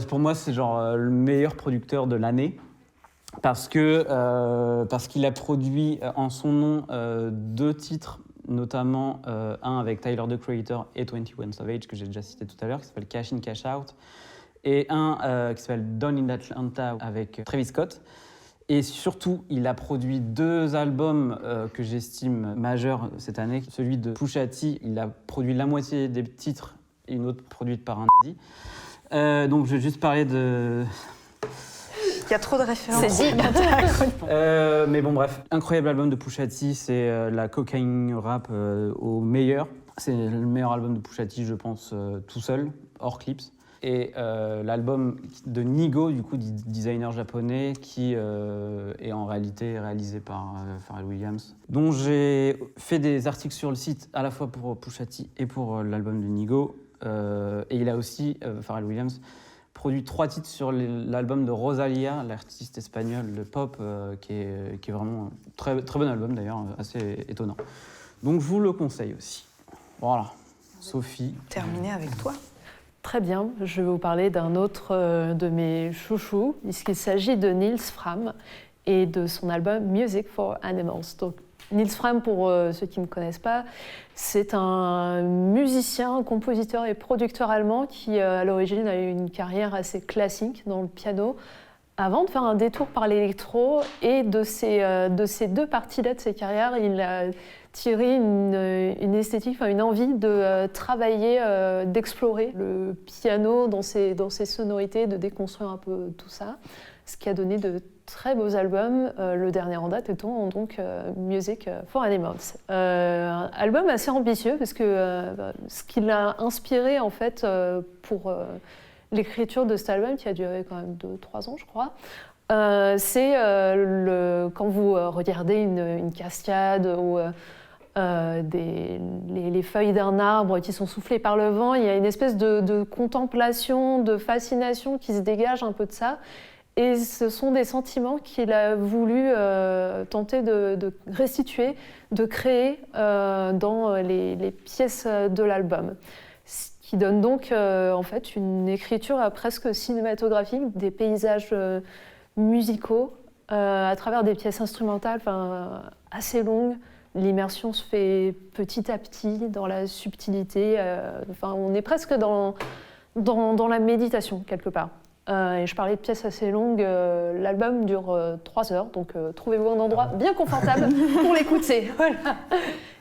pour moi, c'est le meilleur producteur de l'année parce qu'il a produit en son nom 2 titres, notamment un avec Tyler the Creator et 21 Savage que j'ai déjà cité tout à l'heure, qui s'appelle Cash In Cash Out. Et un qui s'appelle Down in Atlanta avec Travis Scott. Et surtout, il a produit 2 albums que j'estime majeurs cette année. Celui de Pusha T, il a produit la moitié des titres et une autre produite par un nazi. Donc je vais juste parler de... Il y a trop de références. C'est dit. Mais bon, bref. Incroyable album de Pusha T, c'est la cocaine rap au meilleur. C'est le meilleur album de Pusha T, je pense, tout seul, hors clips. Et l'album de Nigo, du coup, designer japonais, qui est en réalité réalisé par Pharrell Williams, dont j'ai fait des articles sur le site à la fois pour Pusha T et pour l'album de Nigo. Et il a aussi, Pharrell Williams, produit 3 titres sur l'album de Rosalía, l'artiste espagnole de pop, qui est vraiment un très, très bon album d'ailleurs, assez étonnant. Donc je vous le conseille aussi. Voilà. Sophie. Terminé avec toi. Très bien, je vais vous parler d'un autre de mes chouchous, puisqu'il s'agit de Nils Fram. et de son album Music for Animals. Donc, Nils Frahm, pour ceux qui ne me connaissent pas, c'est un musicien, compositeur et producteur allemand qui, à l'origine, a eu une carrière assez classique dans le piano, avant de faire un détour par l'électro. Et de ces deux parties-là de ses carrières, il a tiré une esthétique, une envie de travailler, d'explorer le piano dans ses sonorités, de déconstruire un peu tout ça, ce qui a donné de très beaux albums, le dernier en date étant donc Music for Animals. Album assez ambitieux parce que ce qui l'a inspiré en fait pour l'écriture de cet album, qui a duré quand même 2-3 ans je crois, c'est quand vous regardez une cascade ou les feuilles d'un arbre qui sont soufflées par le vent, il y a une espèce de contemplation, de fascination qui se dégage un peu de ça. Et ce sont des sentiments qu'il a voulu tenter de restituer, de créer dans les pièces de l'album. Ce qui donne donc en fait une écriture presque cinématographique, des paysages musicaux à travers des pièces instrumentales assez longues. L'immersion se fait petit à petit dans la subtilité. On est presque dans la méditation quelque part. Et je parlais de pièces assez longues, l'album dure 3 heures, donc trouvez-vous un endroit bien confortable pour l'écouter. Voilà.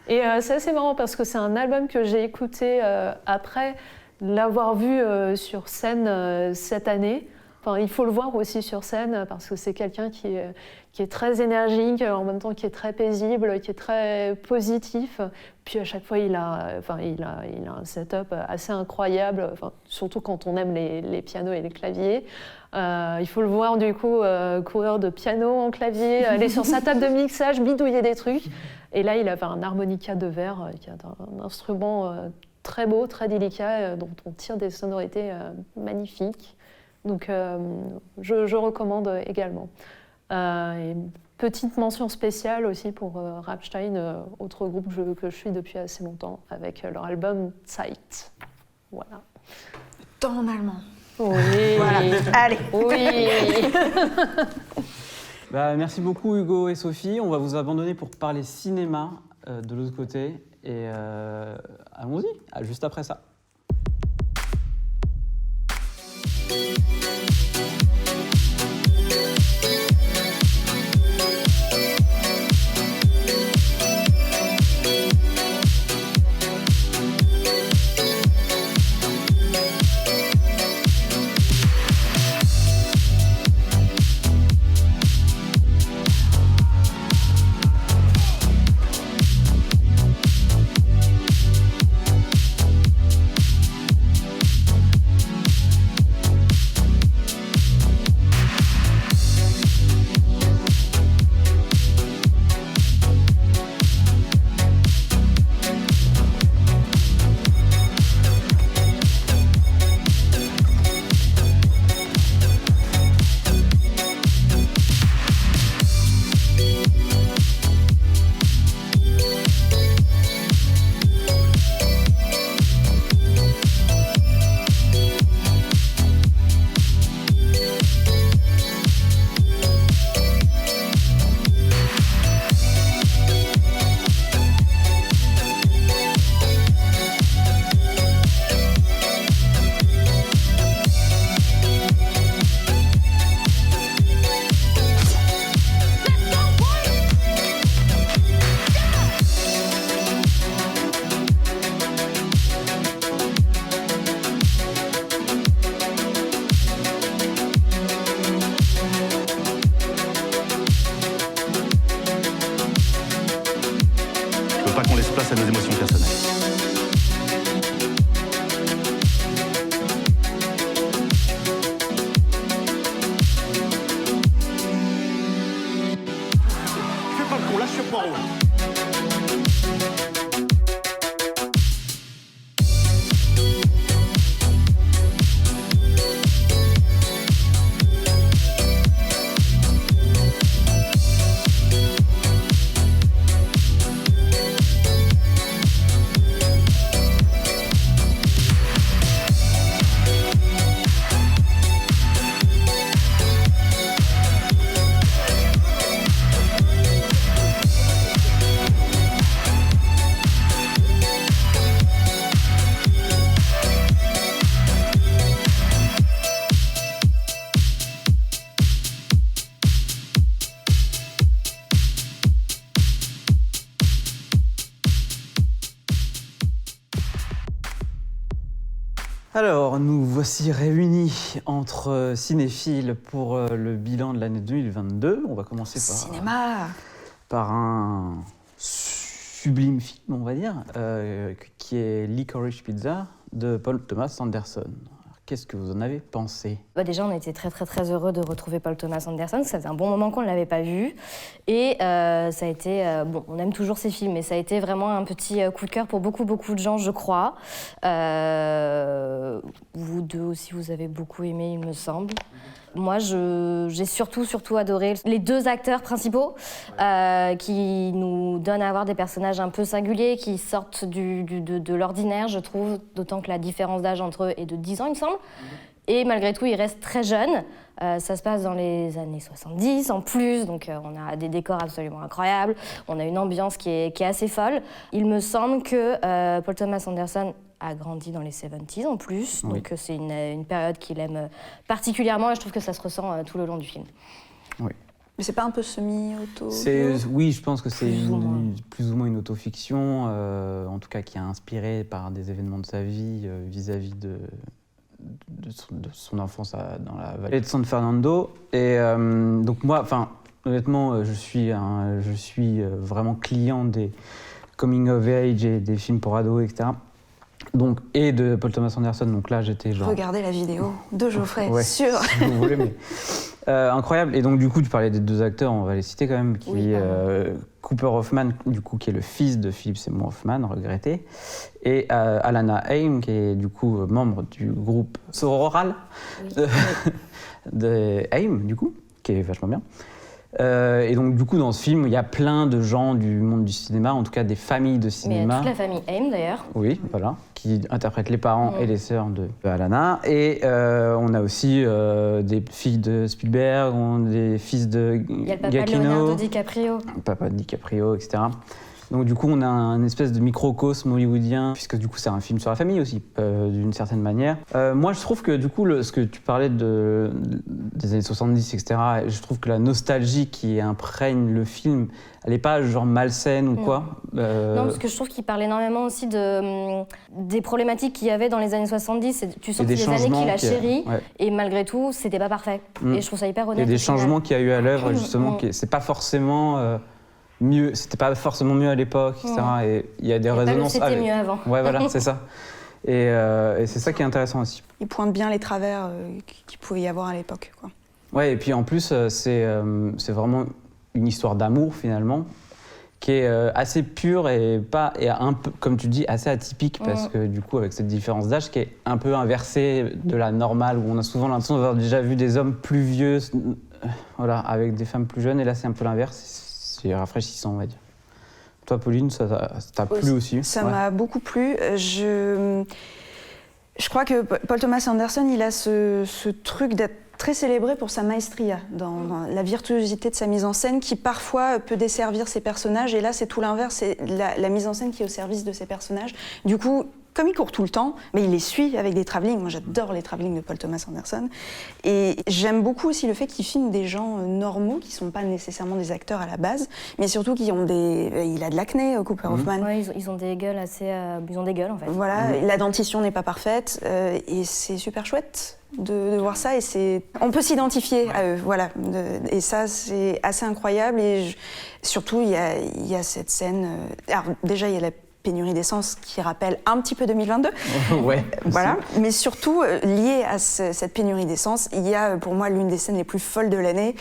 Et c'est assez marrant parce que c'est un album que j'ai écouté après l'avoir vu sur scène cette année. Enfin, il faut le voir aussi sur scène parce que c'est quelqu'un qui est très énergique, en même temps qui est très paisible, qui est très positif. Puis à chaque fois, il a un setup assez incroyable, surtout quand on aime les pianos et les claviers. Il faut le voir du coup courir de piano en clavier, aller sur sa table de mixage, bidouiller des trucs. Et là, il avait un harmonica de verre, qui est un instrument très beau, très délicat, dont on tire des sonorités magnifiques. Donc je recommande également. Et petite mention spéciale aussi pour Rammstein, autre groupe que je suis depuis assez longtemps, avec leur album Zeit. Voilà. Dans en allemand. Oui. Voilà. Allez. Oui. Merci beaucoup Hugo et Sophie. On va vous abandonner pour parler cinéma de l'autre côté. Et allons-y, juste après ça. Place à nos émotions personnelles. Fais pas le con, lâche sur Poirot. Alors, nous voici réunis entre cinéphiles pour le bilan de l'année 2022. On va commencer Cinéma. par un sublime film, on va dire, qui est Licorice Pizza de Paul Thomas Anderson. Alors, qu'est-ce que vous en avez pensé ? Déjà, on était très heureux de retrouver Paul Thomas Anderson, ça faisait un bon moment qu'on ne l'avait pas vu. Et ça a été, on aime toujours ses films, mais ça a été vraiment un petit coup de cœur pour beaucoup de gens, je crois. Vous deux aussi, vous avez beaucoup aimé, il me semble. Moi, j'ai surtout adoré les deux acteurs principaux qui nous donnent à avoir des personnages un peu singuliers, qui sortent de l'ordinaire, je trouve, d'autant que la différence d'âge entre eux est de 10 ans, il me semble. Et malgré tout, ils restent très jeunes. Ça se passe dans les années 70 en plus, donc on a des décors absolument incroyables, on a une ambiance qui est assez folle. Il me semble que Paul Thomas Anderson a grandi dans les 70s en plus, Oui. donc c'est une période qu'il aime particulièrement et je trouve que ça se ressent tout le long du film. Oui. Mais c'est pas un peu semi-auto? Oui, je pense que c'est Plus ou moins. une autofiction, en tout cas qui est inspirée par des événements de sa vie vis-à-vis de son enfance dans la vallée de San Fernando. Et donc moi, honnêtement, je suis vraiment client des coming of age et des films pour ados, etc. Donc, et de Paul Thomas Anderson. Donc là, j'étais genre... Regardez la vidéo de Geoffrey, Ouais, sûr. si vous voulez, mais... incroyable. Et donc, du coup, tu parlais des deux acteurs, on va les citer quand même, Cooper Hoffman, du coup, qui est le fils de Philip Seymour Hoffman, regretté, et Alana Haim, qui est du coup membre du groupe sororal de Haim, du coup, qui est vachement bien. Et donc, du coup, dans ce film, il y a plein de gens du monde du cinéma, en tout cas des familles de cinéma. Mais toute la famille Haim, d'ailleurs. Oui, voilà, qui interprètent les parents et les sœurs de Alana. Et on a aussi des filles de Spielberg, des fils de Giacchino. Il y a le papa de Leonardo DiCaprio. Papa de DiCaprio, etc. Donc du coup, on a un espèce de microcosme hollywoodien, puisque du coup, c'est un film sur la famille aussi, d'une certaine manière. Moi, je trouve que du coup, ce que tu parlais des années 70, etc., je trouve que la nostalgie qui imprègne le film, elle n'est pas genre malsaine ou quoi. Non, parce que je trouve qu'il parle énormément aussi des problématiques qu'il y avait dans les années 70. Tu sens que c'est des années qu'il a chéries, et malgré tout, c'était pas parfait. Et je trouve ça hyper honnête. Il y a des changements qu'il y a eu à l'œuvre, justement, c'est pas forcément... mieux, c'était pas forcément mieux à l'époque, etc. Et il y a des résonances. C'était mieux avant. Ouais, voilà, c'est ça. Et c'est ça qui est intéressant aussi. Il pointe bien les travers qu'il pouvait y avoir à l'époque, quoi. Ouais, et puis en plus, c'est vraiment une histoire d'amour finalement, qui est assez pure et un peu, comme tu dis, assez atypique, parce que du coup, avec cette différence d'âge, qui est un peu inversée de la normale, où on a souvent l'impression d'avoir déjà vu des hommes plus vieux, voilà, avec des femmes plus jeunes, et là c'est un peu l'inverse. C'est rafraîchissant, on va dire. Toi, Pauline, ça t'a plu aussi? Ça m'a beaucoup plu. Je crois que Paul Thomas Anderson, il a ce truc d'être très célébré pour sa maestria, dans la virtuosité de sa mise en scène, qui parfois peut desservir ses personnages. Et là, c'est tout l'inverse, c'est la mise en scène qui est au service de ses personnages. Du coup, comme il court tout le temps, mais il les suit avec des travelling. Moi, j'adore les travelling de Paul Thomas Anderson. Et j'aime beaucoup aussi le fait qu'il filme des gens normaux, qui ne sont pas nécessairement des acteurs à la base, mais surtout qui ont il a de l'acné, Cooper Hoffman. Ouais, ils ont des gueules ils ont des gueules, en fait. Voilà, la dentition n'est pas parfaite, et c'est super chouette de voir ça. Et on peut s'identifier à eux, voilà. Et ça, c'est assez incroyable. Et surtout, il y a cette scène... alors, déjà, il y a la pénurie d'essence qui rappelle un petit peu 2022. Ouais. Voilà. Mais surtout, lié à cette pénurie d'essence, il y a pour moi l'une des scènes les plus folles de l'année.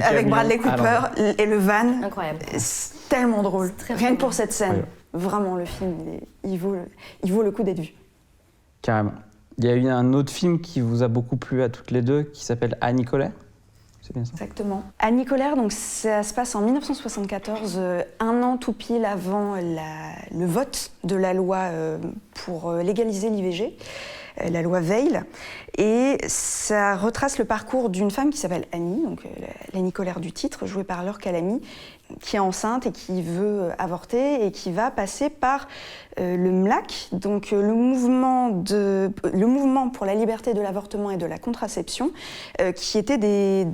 Avec Bradley Cooper et le van. Incroyable. C'est tellement drôle. Rien que pour cette scène. Ouais. Vraiment, le film, il vaut le coup d'être vu. Carrément. Il y a eu un autre film qui vous a beaucoup plu à toutes les deux, qui s'appelle Annie Colère. C'est bien ça? Exactement. Annie Colère, donc ça se passe en 1974, un an tout pile avant le vote de la loi pour légaliser l'IVG, la loi Veil. Et ça retrace le parcours d'une femme qui s'appelle Annie, donc l'Annie Colère du titre, jouée par Laure Calamy, qui est enceinte et qui veut avorter et qui va passer par le MLAC, donc le mouvement pour la liberté de l'avortement et de la contraception, qui étaient des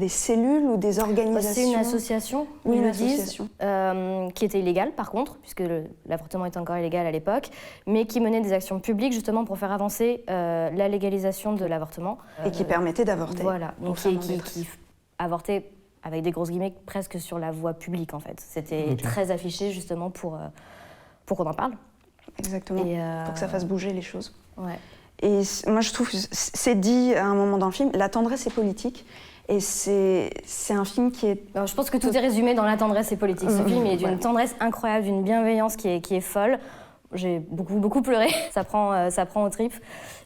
cellules ou des organisations. C'est une association, oui, ils le association. disent, qui était illégale par contre, puisque l'avortement était encore illégal à l'époque, mais qui menait des actions publiques justement pour faire avancer la légalisation de l'avortement. Et qui permettait d'avorter. Voilà, donc qui avortait avec des grosses guillemets presque sur la voie publique en fait. C'était très affiché justement pour qu'on en parle. Exactement, pour que ça fasse bouger les choses. Ouais. Et moi je trouve, c'est dit à un moment dans le film, la tendresse est politique. Et c'est un film qui est... Alors, je pense que tout est résumé dans la tendresse et politique. Ce film est d'une tendresse incroyable, d'une bienveillance qui est folle. J'ai beaucoup pleuré, ça prend aux tripes.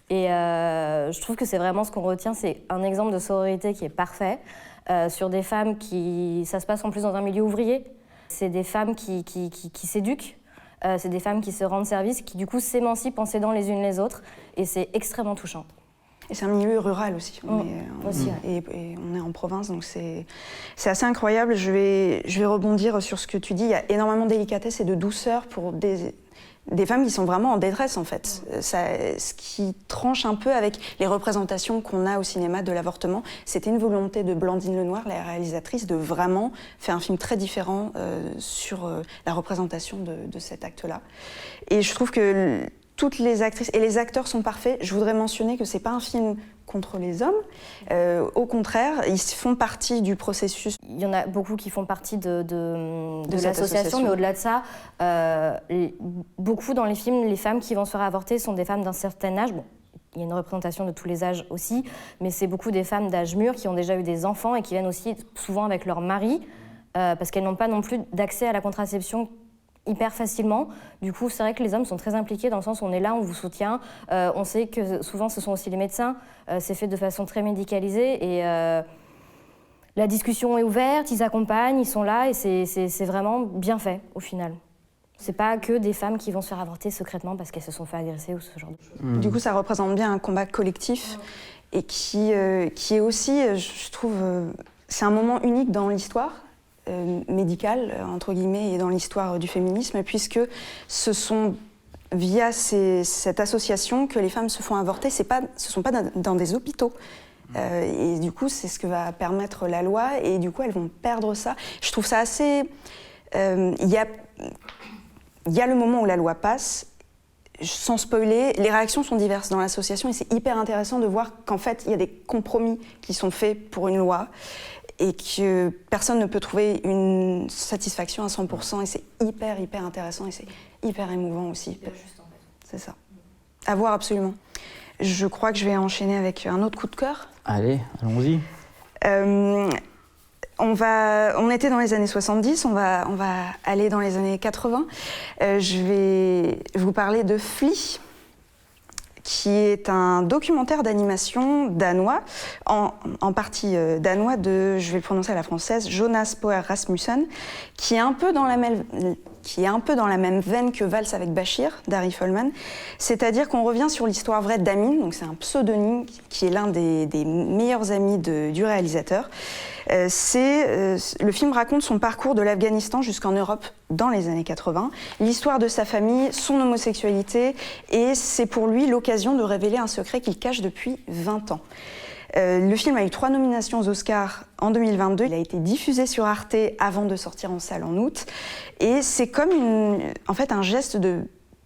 Et je trouve que c'est vraiment ce qu'on retient, c'est un exemple de sororité qui est parfait. Sur des femmes ça se passe en plus dans un milieu ouvrier. C'est des femmes qui s'éduquent, c'est des femmes qui se rendent service, qui du coup s'émancipent en s'aidant les unes les autres. Et c'est extrêmement touchant. Et c'est un milieu rural aussi. Et on est en province, donc c'est assez incroyable. Je vais rebondir sur ce que tu dis. Il y a énormément de délicatesse et de douceur pour des femmes qui sont vraiment en détresse, en fait. Ce qui tranche un peu avec les représentations qu'on a au cinéma de l'avortement. C'était une volonté de Blandine Lenoir, la réalisatrice, de vraiment faire un film très différent sur la représentation de cet acte-là. Et je trouve que toutes les actrices et les acteurs sont parfaits. Je voudrais mentionner que c'est pas un film contre les hommes. Au contraire, ils font partie du processus. Il y en a beaucoup qui font partie de l'association, mais au-delà de ça, beaucoup dans les films, les femmes qui vont se faire avorter sont des femmes d'un certain âge. Bon, il y a une représentation de tous les âges aussi, mais c'est beaucoup des femmes d'âge mûr qui ont déjà eu des enfants et qui viennent aussi souvent avec leur mari, parce qu'elles n'ont pas non plus d'accès à la contraception hyper facilement. Du coup, c'est vrai que les hommes sont très impliqués dans le sens où on est là, on vous soutient. On sait que souvent, ce sont aussi les médecins. C'est fait de façon très médicalisée et la discussion est ouverte, ils accompagnent, ils sont là et c'est vraiment bien fait au final. C'est pas que des femmes qui vont se faire avorter secrètement parce qu'elles se sont fait agresser ou ce genre de choses. Du coup, ça représente bien un combat collectif et qui est aussi, je trouve, c'est un moment unique dans l'histoire. Médicale, entre guillemets, et dans l'histoire du féminisme, puisque ce sont via cette association que les femmes se font avorter. Ce sont pas dans des hôpitaux. Et du coup, c'est ce que va permettre la loi, et du coup, elles vont perdre ça. Je trouve ça assez... Il y a le moment où la loi passe, sans spoiler, les réactions sont diverses dans l'association, et c'est hyper intéressant de voir qu'en fait, il y a des compromis qui sont faits pour une loi, et que personne ne peut trouver une satisfaction à 100%, et c'est hyper intéressant, et c'est hyper émouvant aussi. C'est ça. À voir absolument. Je crois que je vais enchaîner avec un autre coup de cœur. Allez, allons-y. On était dans les années 70, on va aller dans les années 80. Je vais vous parler de Flea, qui est un documentaire d'animation danois, en partie danois de, je vais le prononcer à la française, Jonas Poher Rasmussen, qui est un peu dans la même veine que Valse avec Bachir, d'Harry Folman. C'est-à-dire qu'on revient sur l'histoire vraie d'Amin, donc c'est un pseudonyme qui est l'un des meilleurs amis du réalisateur. Le film raconte son parcours de l'Afghanistan jusqu'en Europe dans les années 80, l'histoire de sa famille, son homosexualité, et c'est pour lui l'occasion de révéler un secret qu'il cache depuis 20 ans. Le film a eu 3 nominations aux Oscars en 2022. Il a été diffusé sur Arte avant de sortir en salle en août. Et c'est comme en fait un geste de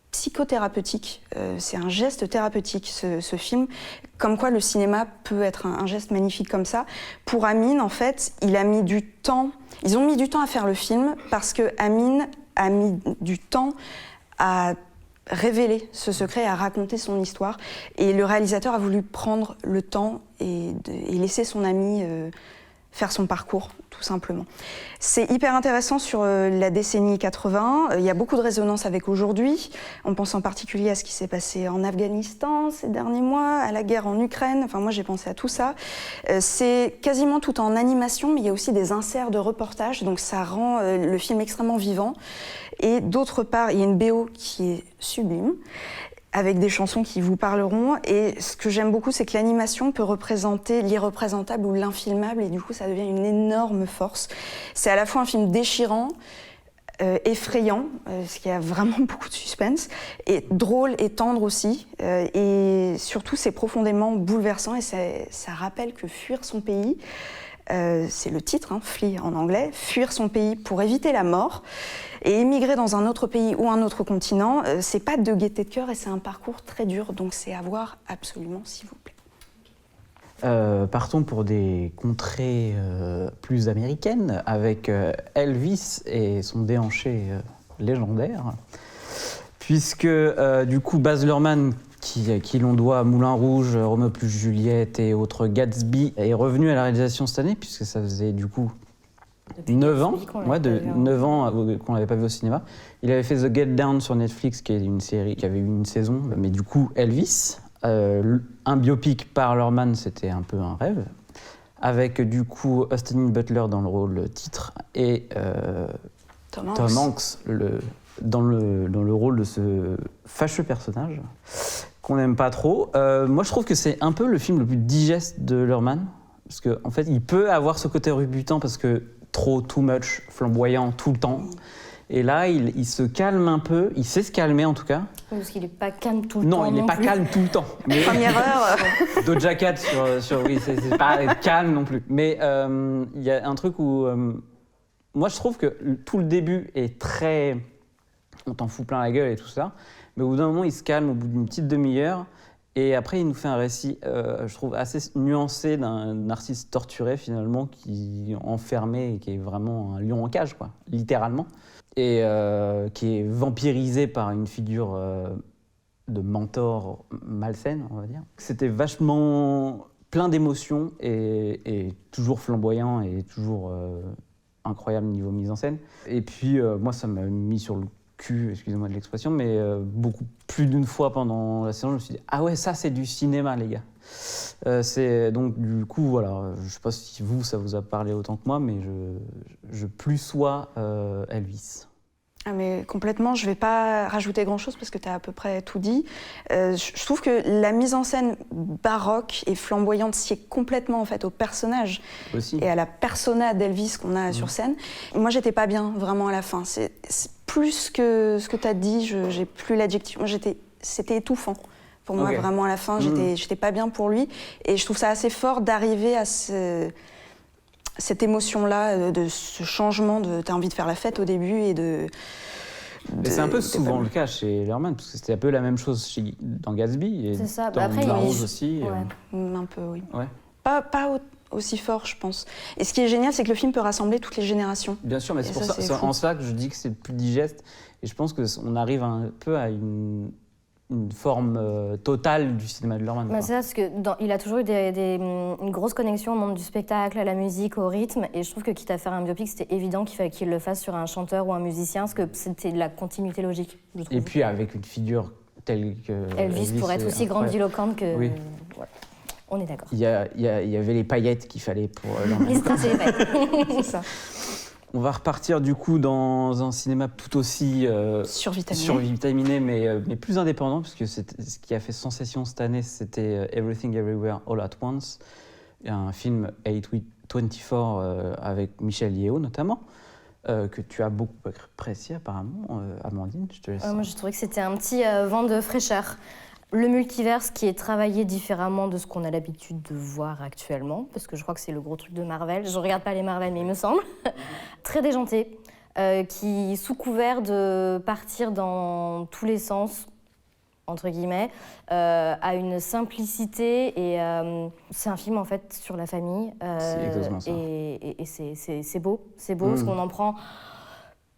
psychothérapeutique. C'est un geste thérapeutique, ce film. Comme quoi le cinéma peut être un geste magnifique comme ça. Pour Amin, en fait, ils ont mis du temps à faire le film parce que Amin a mis du temps à révéler ce secret, à raconter son histoire. Et le réalisateur a voulu prendre le temps et laisser son ami faire son parcours, tout simplement. C'est hyper intéressant sur la décennie 80. Il y a beaucoup de résonance avec aujourd'hui. On pense en particulier à ce qui s'est passé en Afghanistan ces derniers mois, à la guerre en Ukraine. Enfin, moi, j'ai pensé à tout ça. C'est quasiment tout en animation, mais il y a aussi des inserts de reportages, donc ça rend le film extrêmement vivant. Et d'autre part, il y a une BO qui est sublime. avec des chansons qui vous parleront. Et ce que j'aime beaucoup, c'est que l'animation peut représenter l'irreprésentable ou l'infilmable, et du coup, ça devient une énorme force. C'est à la fois un film déchirant, effrayant, parce qu'il y a vraiment beaucoup de suspense, et drôle et tendre aussi. Et surtout, c'est profondément bouleversant, et ça rappelle que fuir son pays, c'est le titre, hein, Flee en anglais, fuir son pays pour éviter la mort et émigrer dans un autre pays ou un autre continent, c'est pas de gaieté de cœur et c'est un parcours très dur, donc c'est à voir absolument, s'il vous plaît. Partons pour des contrées plus américaines avec Elvis et son déhanché légendaire, puisque du coup Baz Luhrmann, qui l'on doit Moulin Rouge, Roméo plus Juliette et autres Gatsby, est revenu à la réalisation cette année, puisque ça faisait du coup 9 ans, 9 ans qu'on l'avait pas vu au cinéma. Il avait fait The Get Down sur Netflix, qui est une série qui avait eu une saison, mais du coup Elvis, un biopic par Luhrmann, c'était un peu un rêve, avec du coup Austin Butler dans le rôle titre et Tom Hanks dans le rôle de ce fâcheux personnage qu'on n'aime pas trop. Moi, je trouve que c'est un peu le film le plus digeste de Luhrmann, parce qu'en fait, il peut avoir ce côté rebutant parce que too much, flamboyant tout le temps. Et là, il se calme un peu, il sait se calmer en tout cas. Parce qu'il n'est pas calme tout le temps. Non, il n'est pas calme tout le temps. Mais Première heure. Doja Cat oui, c'est pas calme non plus. Mais il y a un truc où moi je trouve que tout le début est très, on t'en fout plein la gueule et tout ça. Mais au bout d'un moment, il se calme au bout d'une petite demi-heure. Et après, il nous fait un récit, je trouve, assez nuancé d'un artiste torturé, finalement, qui est enfermé et qui est vraiment un lion en cage, quoi, littéralement. Et qui est vampirisé par une figure de mentor malsaine, on va dire. C'était vachement plein d'émotions et toujours flamboyant et toujours incroyable niveau mise en scène. Et puis, moi, ça m'a mis sur le cul, excusez-moi de l'expression, mais beaucoup plus d'une fois pendant la séance, je me suis dit « Ah ouais, ça c'est du cinéma, les gars !» C'est donc du coup, voilà, je sais pas si vous, ça vous a parlé autant que moi, mais je plus sois Elvis. Ah mais complètement, je vais pas rajouter grand-chose parce que tu as à peu près tout dit. Je trouve que la mise en scène baroque et flamboyante sied complètement en fait au personnage Aussi. Et à la persona d'Elvis qu'on a sur scène. Moi, j'étais pas bien vraiment à la fin. C'est plus que ce que tu as dit, j'ai plus l'adjectif. Moi, c'était étouffant. Pour moi, vraiment à la fin, j'étais pas bien pour lui. Et je trouve ça assez fort d'arriver à cette émotion-là, de ce changement, t'as envie de faire la fête au début et Mais c'est un peu souvent le cas chez Luhrmann, parce que c'était un peu la même chose dans Gatsby et c'est ça. dans Après, Moulin Rouge aussi. Un peu, oui. Ouais. Pas aussi fort, je pense. Et ce qui est génial, c'est que le film peut rassembler toutes les générations. Bien sûr, mais c'est pour ça, c'est en cela que je dis que c'est le plus digeste. Et je pense qu'on arrive un peu à une forme totale du cinéma de Luhrmann. C'est ça, parce qu'il a toujours eu une grosse connexion au monde du spectacle, à la musique, au rythme. Et je trouve que quitte à faire un biopic, c'était évident qu'il fallait qu'il le fasse sur un chanteur ou un musicien, parce que c'était de la continuité logique, je trouve. Et puis avec une figure telle que Elvis pour être aussi grandiloquente que... Oui. Voilà. On est d'accord. Il y avait les paillettes qu'il fallait pour Les stars, c'est les paillettes. C'est ça. On va repartir du coup dans un cinéma tout aussi survitaminé mais plus indépendant, puisque ce qui a fait sensation cette année, c'était Everything Everywhere All at Once, un film A24 avec Michelle Yeoh notamment, que tu as beaucoup apprécié apparemment, Amandine, je te laisse. Moi, je trouvais que c'était un petit vent de fraîcheur. Le multiverse qui est travaillé différemment de ce qu'on a l'habitude de voir actuellement, parce que je crois que c'est le gros truc de Marvel. Je regarde pas les Marvel, mais il me semble. Très déjanté, qui, sous couvert de partir dans tous les sens, entre guillemets, a une simplicité et c'est un film en fait sur la famille. C'est exactement ça. Et c'est beau, parce qu'on en prend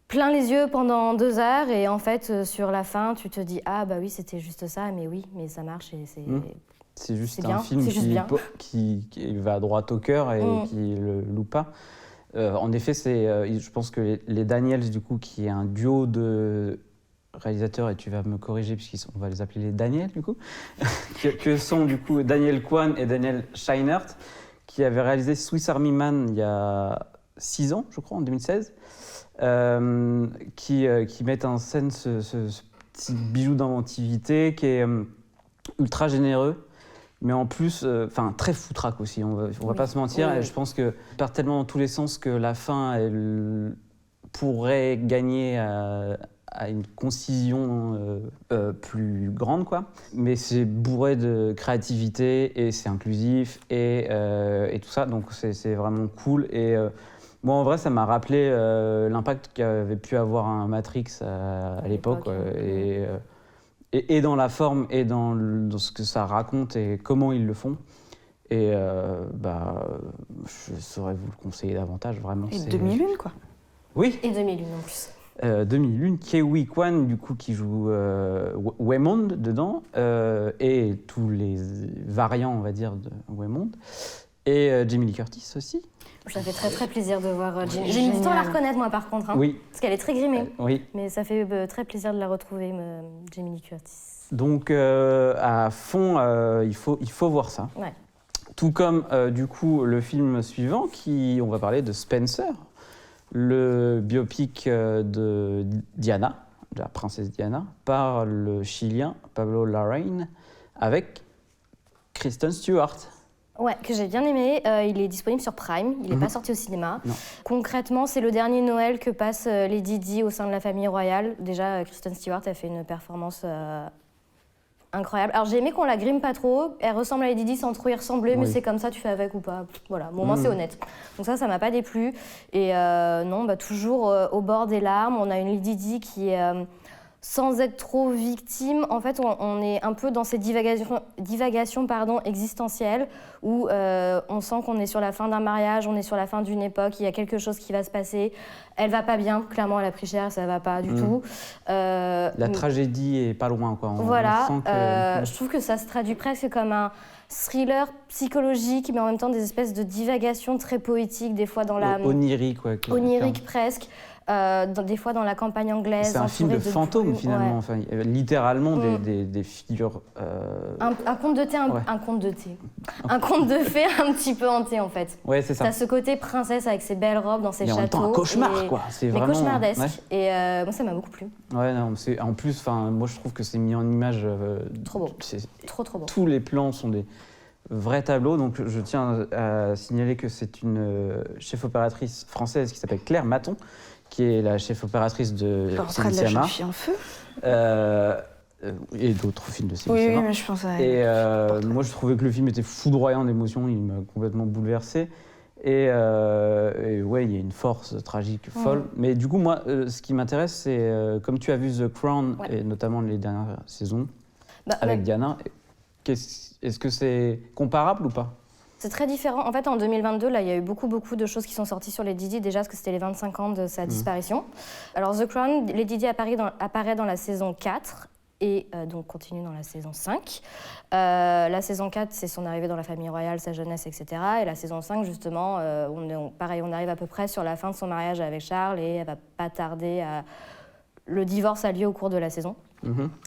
plein les yeux pendant 2 heures et en fait sur la fin tu te dis ah bah oui c'était juste ça mais ça marche et c'est juste bien, un film qui va droit au cœur et qui le loupe pas. En effet, je pense que les Daniels du coup qui est un duo de réalisateurs, et tu vas me corriger puisqu'on va les appeler les Daniels du coup, que sont du coup Daniel Kwan et Daniel Scheinert, qui avaient réalisé Swiss Army Man il y a 6 ans je crois, en 2016. Qui mettent en scène petit bijou d'inventivité qui est ultra généreux, mais en plus, très foutraque aussi, on va pas se mentir. Oui. Et je pense que part tellement dans tous les sens que la fin, elle pourrait gagner à une concision plus grande, quoi. Mais c'est bourré de créativité et c'est inclusif et tout ça, donc c'est vraiment cool. Et moi, en vrai, ça m'a rappelé l'impact qu'avait pu avoir un Matrix à l'époque, et dans la forme et dans ce que ça raconte et comment ils le font. Et je saurais vous le conseiller davantage, vraiment. Et 2001, quoi. Oui. Et 2001 en plus. 2001, Ke-Huy Quan, du coup, qui joue Waymond dedans, et tous les variants, on va dire, de Waymond. Et Jamie Lee Curtis aussi. Ça fait très très plaisir de voir Jamie. J'ai mis du temps à la reconnaître, moi, par contre. Oui. Parce qu'elle est très grimée. Oui. Mais ça fait très plaisir de la retrouver, Jamie Lee Curtis. Donc, à fond, il faut voir ça. Ouais. Tout comme, du coup, le film suivant, on va parler de Spencer, le biopic de Diana, de la princesse Diana, par le Chilien Pablo Larraín, avec Kristen Stewart. Ouais, que j'ai bien aimé. Il est disponible sur Prime. Il n'est pas sorti au cinéma. Non. Concrètement, c'est le dernier Noël que passe Lady Di au sein de la famille royale. Déjà, Kristen Stewart a fait une performance incroyable. Alors, j'ai aimé qu'on la grime pas trop. Elle ressemble à Lady Di sans trop y ressembler, mais c'est comme ça, tu fais avec ou pas. Voilà, bon, au moins c'est honnête. Donc ça m'a pas déplu. Et non, toujours au bord des larmes. On a une Lady Di qui est... sans être trop victime, en fait, on est un peu dans ces divagations existentielles où on sent qu'on est sur la fin d'un mariage, on est sur la fin d'une époque, il y a quelque chose qui va se passer. Elle va pas bien, clairement, elle a pris cher, ça va pas du tout. La tragédie est pas loin, quoi. Voilà, on sent que... je trouve que ça se traduit presque comme un thriller psychologique, mais en même temps des espèces de divagations très poétiques, des fois dans la... onirique, ouais. Onirique presque. Des fois dans la campagne anglaise. C'est un film de fantômes, finalement. Ouais. Enfin, littéralement des figures... Un conte de thé, un conte de thé. Un conte de fées un petit peu hanté, en fait. Ouais, c'est ça. T'as ce côté princesse avec ses belles robes dans ses Mais châteaux. en même temps, un cauchemar, quoi. C'est mais vraiment... cauchemardesque. Ouais. Et moi, ça m'a beaucoup plu. Ouais, non, en plus, moi, je trouve que c'est mis en image... Trop beau. Trop beau. Tous les plans sont des vrais tableaux. Donc, je tiens à signaler que c'est une chef opératrice française qui s'appelle Claire Maton, qui est la chef opératrice de Portrait de la jeune fille en feu. Et d'autres films de Céline Oui, Sciamma. mais je pense à... Et moi, je trouvais que le film était foudroyant d'émotion, il m'a complètement bouleversé. Et ouais, il y a une force tragique folle. Mais du coup, moi, ce qui m'intéresse, c'est comme tu as vu The Crown, et notamment les dernières saisons, avec Diana, est-ce que c'est comparable ou pas ? C'est très différent. En fait, en 2022, là, il y a eu beaucoup de choses qui sont sorties sur Lady Di, déjà parce que c'était les 25 ans de sa disparition. Alors, The Crown, Lady Di apparaît dans la saison 4 et donc continue dans la saison 5. La saison 4, c'est son arrivée dans la famille royale, sa jeunesse, etc. Et la saison 5, justement, on arrive à peu près sur la fin de son mariage avec Charles et elle va pas tarder à... Le divorce a lieu au cours de la saison.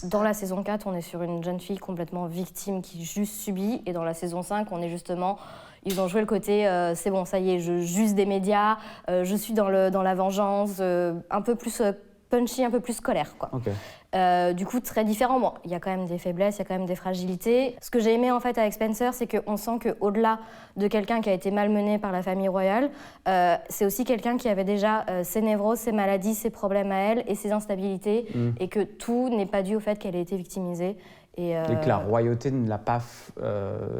Dans la saison 4, on est sur une jeune fille complètement victime qui juste subit. Et dans la saison 5, on est justement... Ils ont joué le côté c'est bon, ça y est, je juge des médias, je suis dans la vengeance, un peu plus punchy, un peu plus scolaire, quoi. Okay. Du coup, très différent. Bon, il y a quand même des faiblesses, il y a quand même des fragilités. Ce que j'ai aimé en fait avec Spencer, c'est qu'on sent qu'au-delà de quelqu'un qui a été malmené par la famille royale, c'est aussi quelqu'un qui avait déjà ses névroses, ses maladies, ses problèmes à elle et ses instabilités, et que tout n'est pas dû au fait qu'elle ait été victimisée. Et que la royauté ne l'a pas...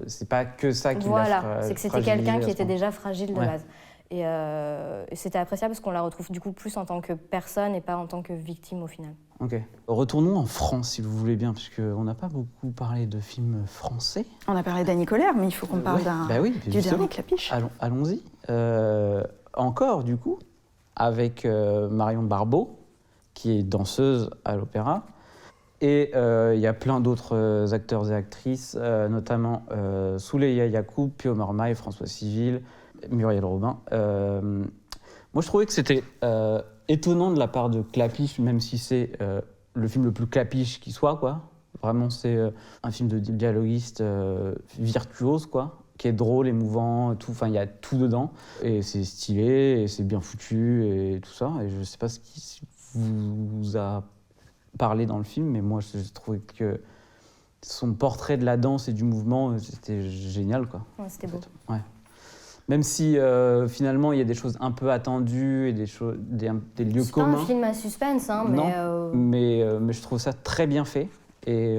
c'est pas que ça qui l'a Voilà, c'est que c'était quelqu'un qui était déjà fragile de Ouais. base. Et c'était appréciable parce qu'on la retrouve du coup plus en tant que personne et pas en tant que victime au final. Ok. Retournons en France, si vous voulez bien, parce qu'on n'a pas beaucoup parlé de films français. On a parlé d'Annie Colère, mais il faut qu'on parle du dernier Clapiche. Allons-y. Encore, du coup, avec Marion Barbeau, qui est danseuse à l'opéra. Et il y a plein d'autres acteurs et actrices, notamment Souleya Yacoub, Pio Marmaille, François Civil, Muriel Robin. Moi, je trouvais que c'était étonnant de la part de Clapiche, même si c'est le film le plus Clapiche qui soit, quoi. Vraiment, c'est un film de dialoguiste virtuose, quoi, qui est drôle, émouvant, tout. Enfin, il y a tout dedans. Et c'est stylé, et c'est bien foutu, et tout ça. Et je sais pas ce qui vous a parler dans le film, mais moi, j'ai trouvé que son portrait de la danse et du mouvement, c'était génial, quoi. Ouais, c'était beau. Ouais. Même si finalement il y a des choses un peu attendues et des lieux C'est pas communs. un film à suspense, hein, Non, mais je trouve ça très bien fait et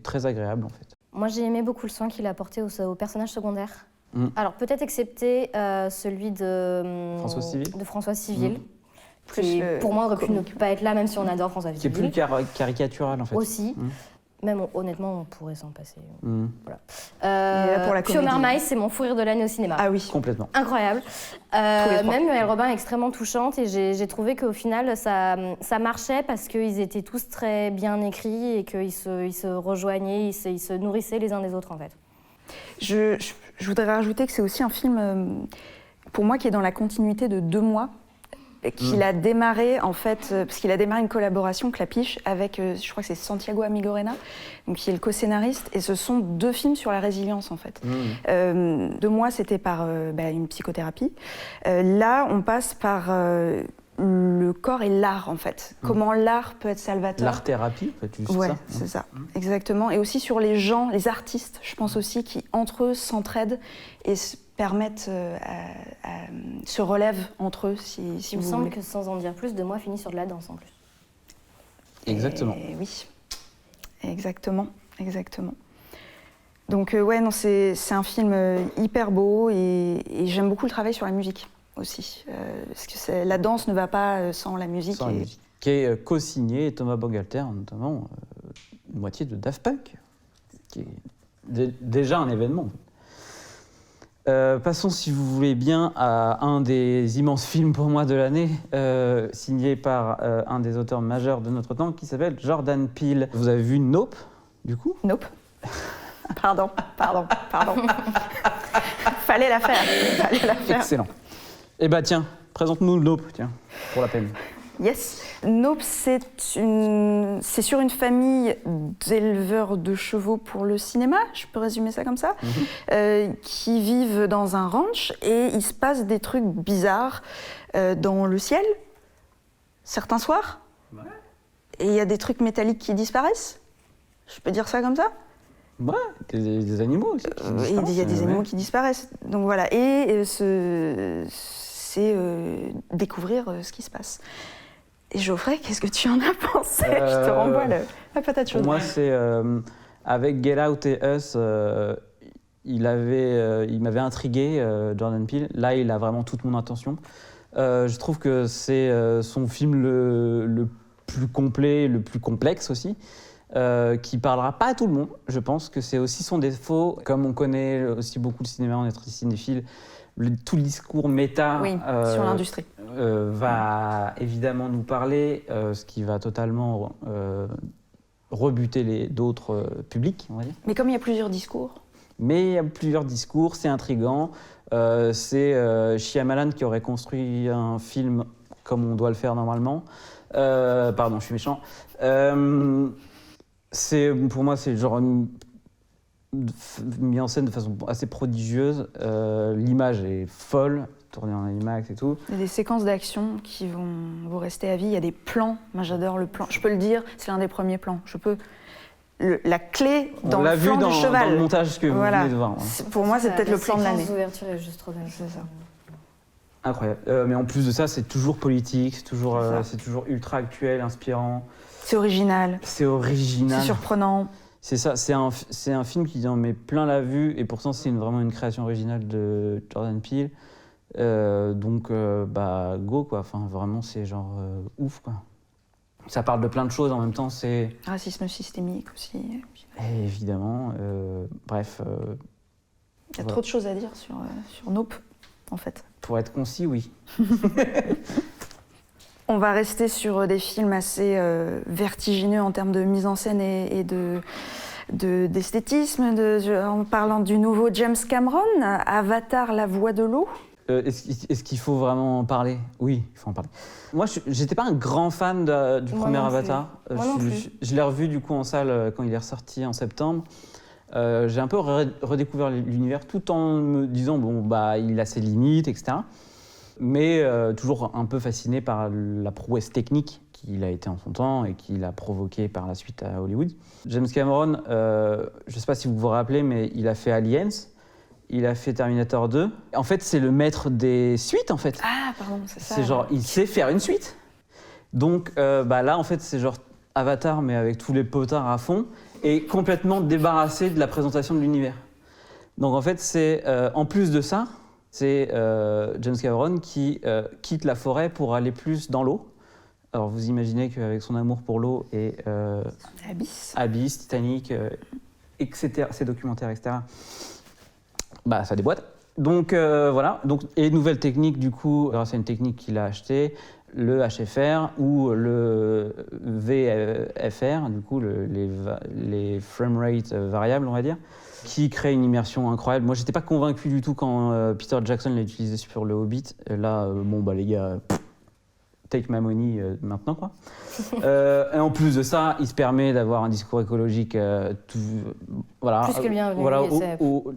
très agréable en fait. Moi, j'ai aimé beaucoup le soin qu'il a apporté aux personnages secondaires. Mm. Alors, peut-être excepté celui François Civil. de François Civil, Mm. qui, Plus, pour moi, aurait pu ne comique. pas être là, même si on adore François Qui est Civil. plus caricatural en fait. Aussi. Mm. Même, honnêtement, on pourrait s'en passer. Mm. là pour la Pio comédie. Marmaille, c'est mon fou rire de l'année au cinéma. Ah oui. Complètement. Incroyable. les trois. Même Muriel Robin est extrêmement touchante et j'ai trouvé qu'au final, ça marchait parce qu'ils étaient tous très bien écrits et qu'ils se rejoignaient, ils se nourrissaient les uns des autres, en fait. Je voudrais rajouter que c'est aussi un film, pour moi, qui est dans la continuité de 2 mois. Qu'il a démarré, en fait, parce qu'il a démarré une collaboration, Clapiche, avec, je crois que c'est Santiago Amigorena, donc, qui est le co-scénariste. Et ce sont 2 films sur la résilience, en fait. 2 mois, c'était par une psychothérapie. Là, on passe par le corps et l'art, en fait. Comment l'art peut être salvateur. L'art-thérapie, en fait, tu dis Ouais, ça. c'est ça, exactement. Et aussi sur les gens, les artistes, je pense aussi, qui entre eux s'entraident et permettent, se relèvent entre eux, si Il me vous semble voulez. que, sans en dire plus, 2 mois finit sur de la danse, en plus. Exactement. Et oui, exactement. Donc ouais, non, c'est un film hyper beau et j'aime beaucoup le travail sur la musique aussi. Parce que la danse ne va pas sans la musique. Sans la musique. Qui est co-signé Thomas Bangalter, notamment une moitié de Daft Punk, qui est déjà un événement. Passons, si vous voulez bien, à un des immenses films pour moi de l'année, signé par un des auteurs majeurs de notre temps, qui s'appelle Jordan Peele. Vous avez vu Nope, du coup? Nope. Pardon. Fallait la faire. Excellent. Eh ben tiens, présente-nous Nope, tiens, pour la peine. Yes. Nope, c'est sur une famille d'éleveurs de chevaux pour le cinéma, je peux résumer ça comme ça, qui vivent dans un ranch et il se passe des trucs bizarres dans le ciel, certains soirs. Ouais. Et il y a des trucs métalliques qui disparaissent. Je peux dire ça comme ça? Ouais, des animaux aussi. Il y a des animaux qui disparaissent. Donc voilà, et c'est découvrir ce qui se passe. Et Geoffrey, qu'est-ce que tu en as pensé? Je te renvoie la patate chaude. Pour moi, c'est avec Get Out et Us, il m'avait intrigué, Jordan Peele. Là, il a vraiment toute mon attention. Je trouve que c'est son film le plus complet, le plus complexe aussi, qui parlera pas à tout le monde. Je pense que c'est aussi son défaut. Comme on connaît aussi beaucoup le cinéma, on est très cinéphile, tout le discours méta sur l'industrie va évidemment nous parler, ce qui va totalement rebuter d'autres publics, on va dire. Mais comme il y a plusieurs discours. C'est intriguant. C'est Shyamalan qui aurait construit un film comme on doit le faire normalement. Pardon, je suis méchant. Pour moi, c'est genre mis en scène de façon assez prodigieuse. L'image est folle, tournée en IMAX et tout. Il y a des séquences d'action qui vont vous rester à vie. Il y a des plans. Moi, j'adore le plan. Je peux le dire, c'est l'un des premiers plans. La clé dans le flanc du cheval. Dans le montage que vous venez de voir. Ouais. Pour moi, c'est peut-être le plan de l'année. La séquence d'ouverture est juste trop belle. C'est ça. Incroyable. Mais en plus de ça, c'est toujours politique, c'est toujours ultra actuel, inspirant. C'est original. C'est original. C'est surprenant. C'est ça, c'est un film qui en met plein la vue et pourtant c'est vraiment une création originale de Jordan Peele. Donc go quoi, enfin vraiment c'est genre ouf quoi. Ça parle de plein de choses en même temps, c'est... Racisme systémique aussi. Et évidemment, bref... Il y a trop de choses à dire sur Nope, en fait. Pour être concis, oui. On va rester sur des films assez vertigineux en termes de mise en scène et d'esthétisme. En parlant du nouveau James Cameron, Avatar, la voix de l'eau. Est-ce qu'il faut vraiment en parler? Oui, il faut en parler. Moi, j'étais pas un grand fan du premier Avatar. Je l'ai revu du coup en salle quand il est ressorti en septembre. J'ai un peu redécouvert l'univers tout en me disant il a ses limites, etc. mais toujours un peu fasciné par la prouesse technique qu'il a été en son temps et qu'il a provoqué par la suite à Hollywood. James Cameron, je ne sais pas si vous vous rappelez, mais il a fait Aliens, il a fait Terminator 2. En fait, c'est le maître des suites, en fait. Ah, pardon, c'est ça. C'est genre, il sait faire une suite. Donc là, en fait, c'est genre Avatar, mais avec tous les potards à fond, et complètement débarrassé de la présentation de l'univers. Donc en fait, c'est en plus de ça, c'est James Cameron qui quitte la forêt pour aller plus dans l'eau. Alors vous imaginez qu'avec son amour pour l'eau et Abyss, Titanic, etc., ses documentaires, etc., bah ça déboîte. Donc voilà, et nouvelle technique du coup, grâce à une technique qu'il a achetée, le HFR ou le VFR, du coup les framerate variables, on va dire, qui crée une immersion incroyable. Moi, j'étais pas convaincu du tout quand Peter Jackson l'a utilisé sur le Hobbit. Là, bon bah les gars, take my money maintenant quoi. Et en plus de ça, il se permet d'avoir un discours écologique, voilà. Plus que bienvenu. Voilà,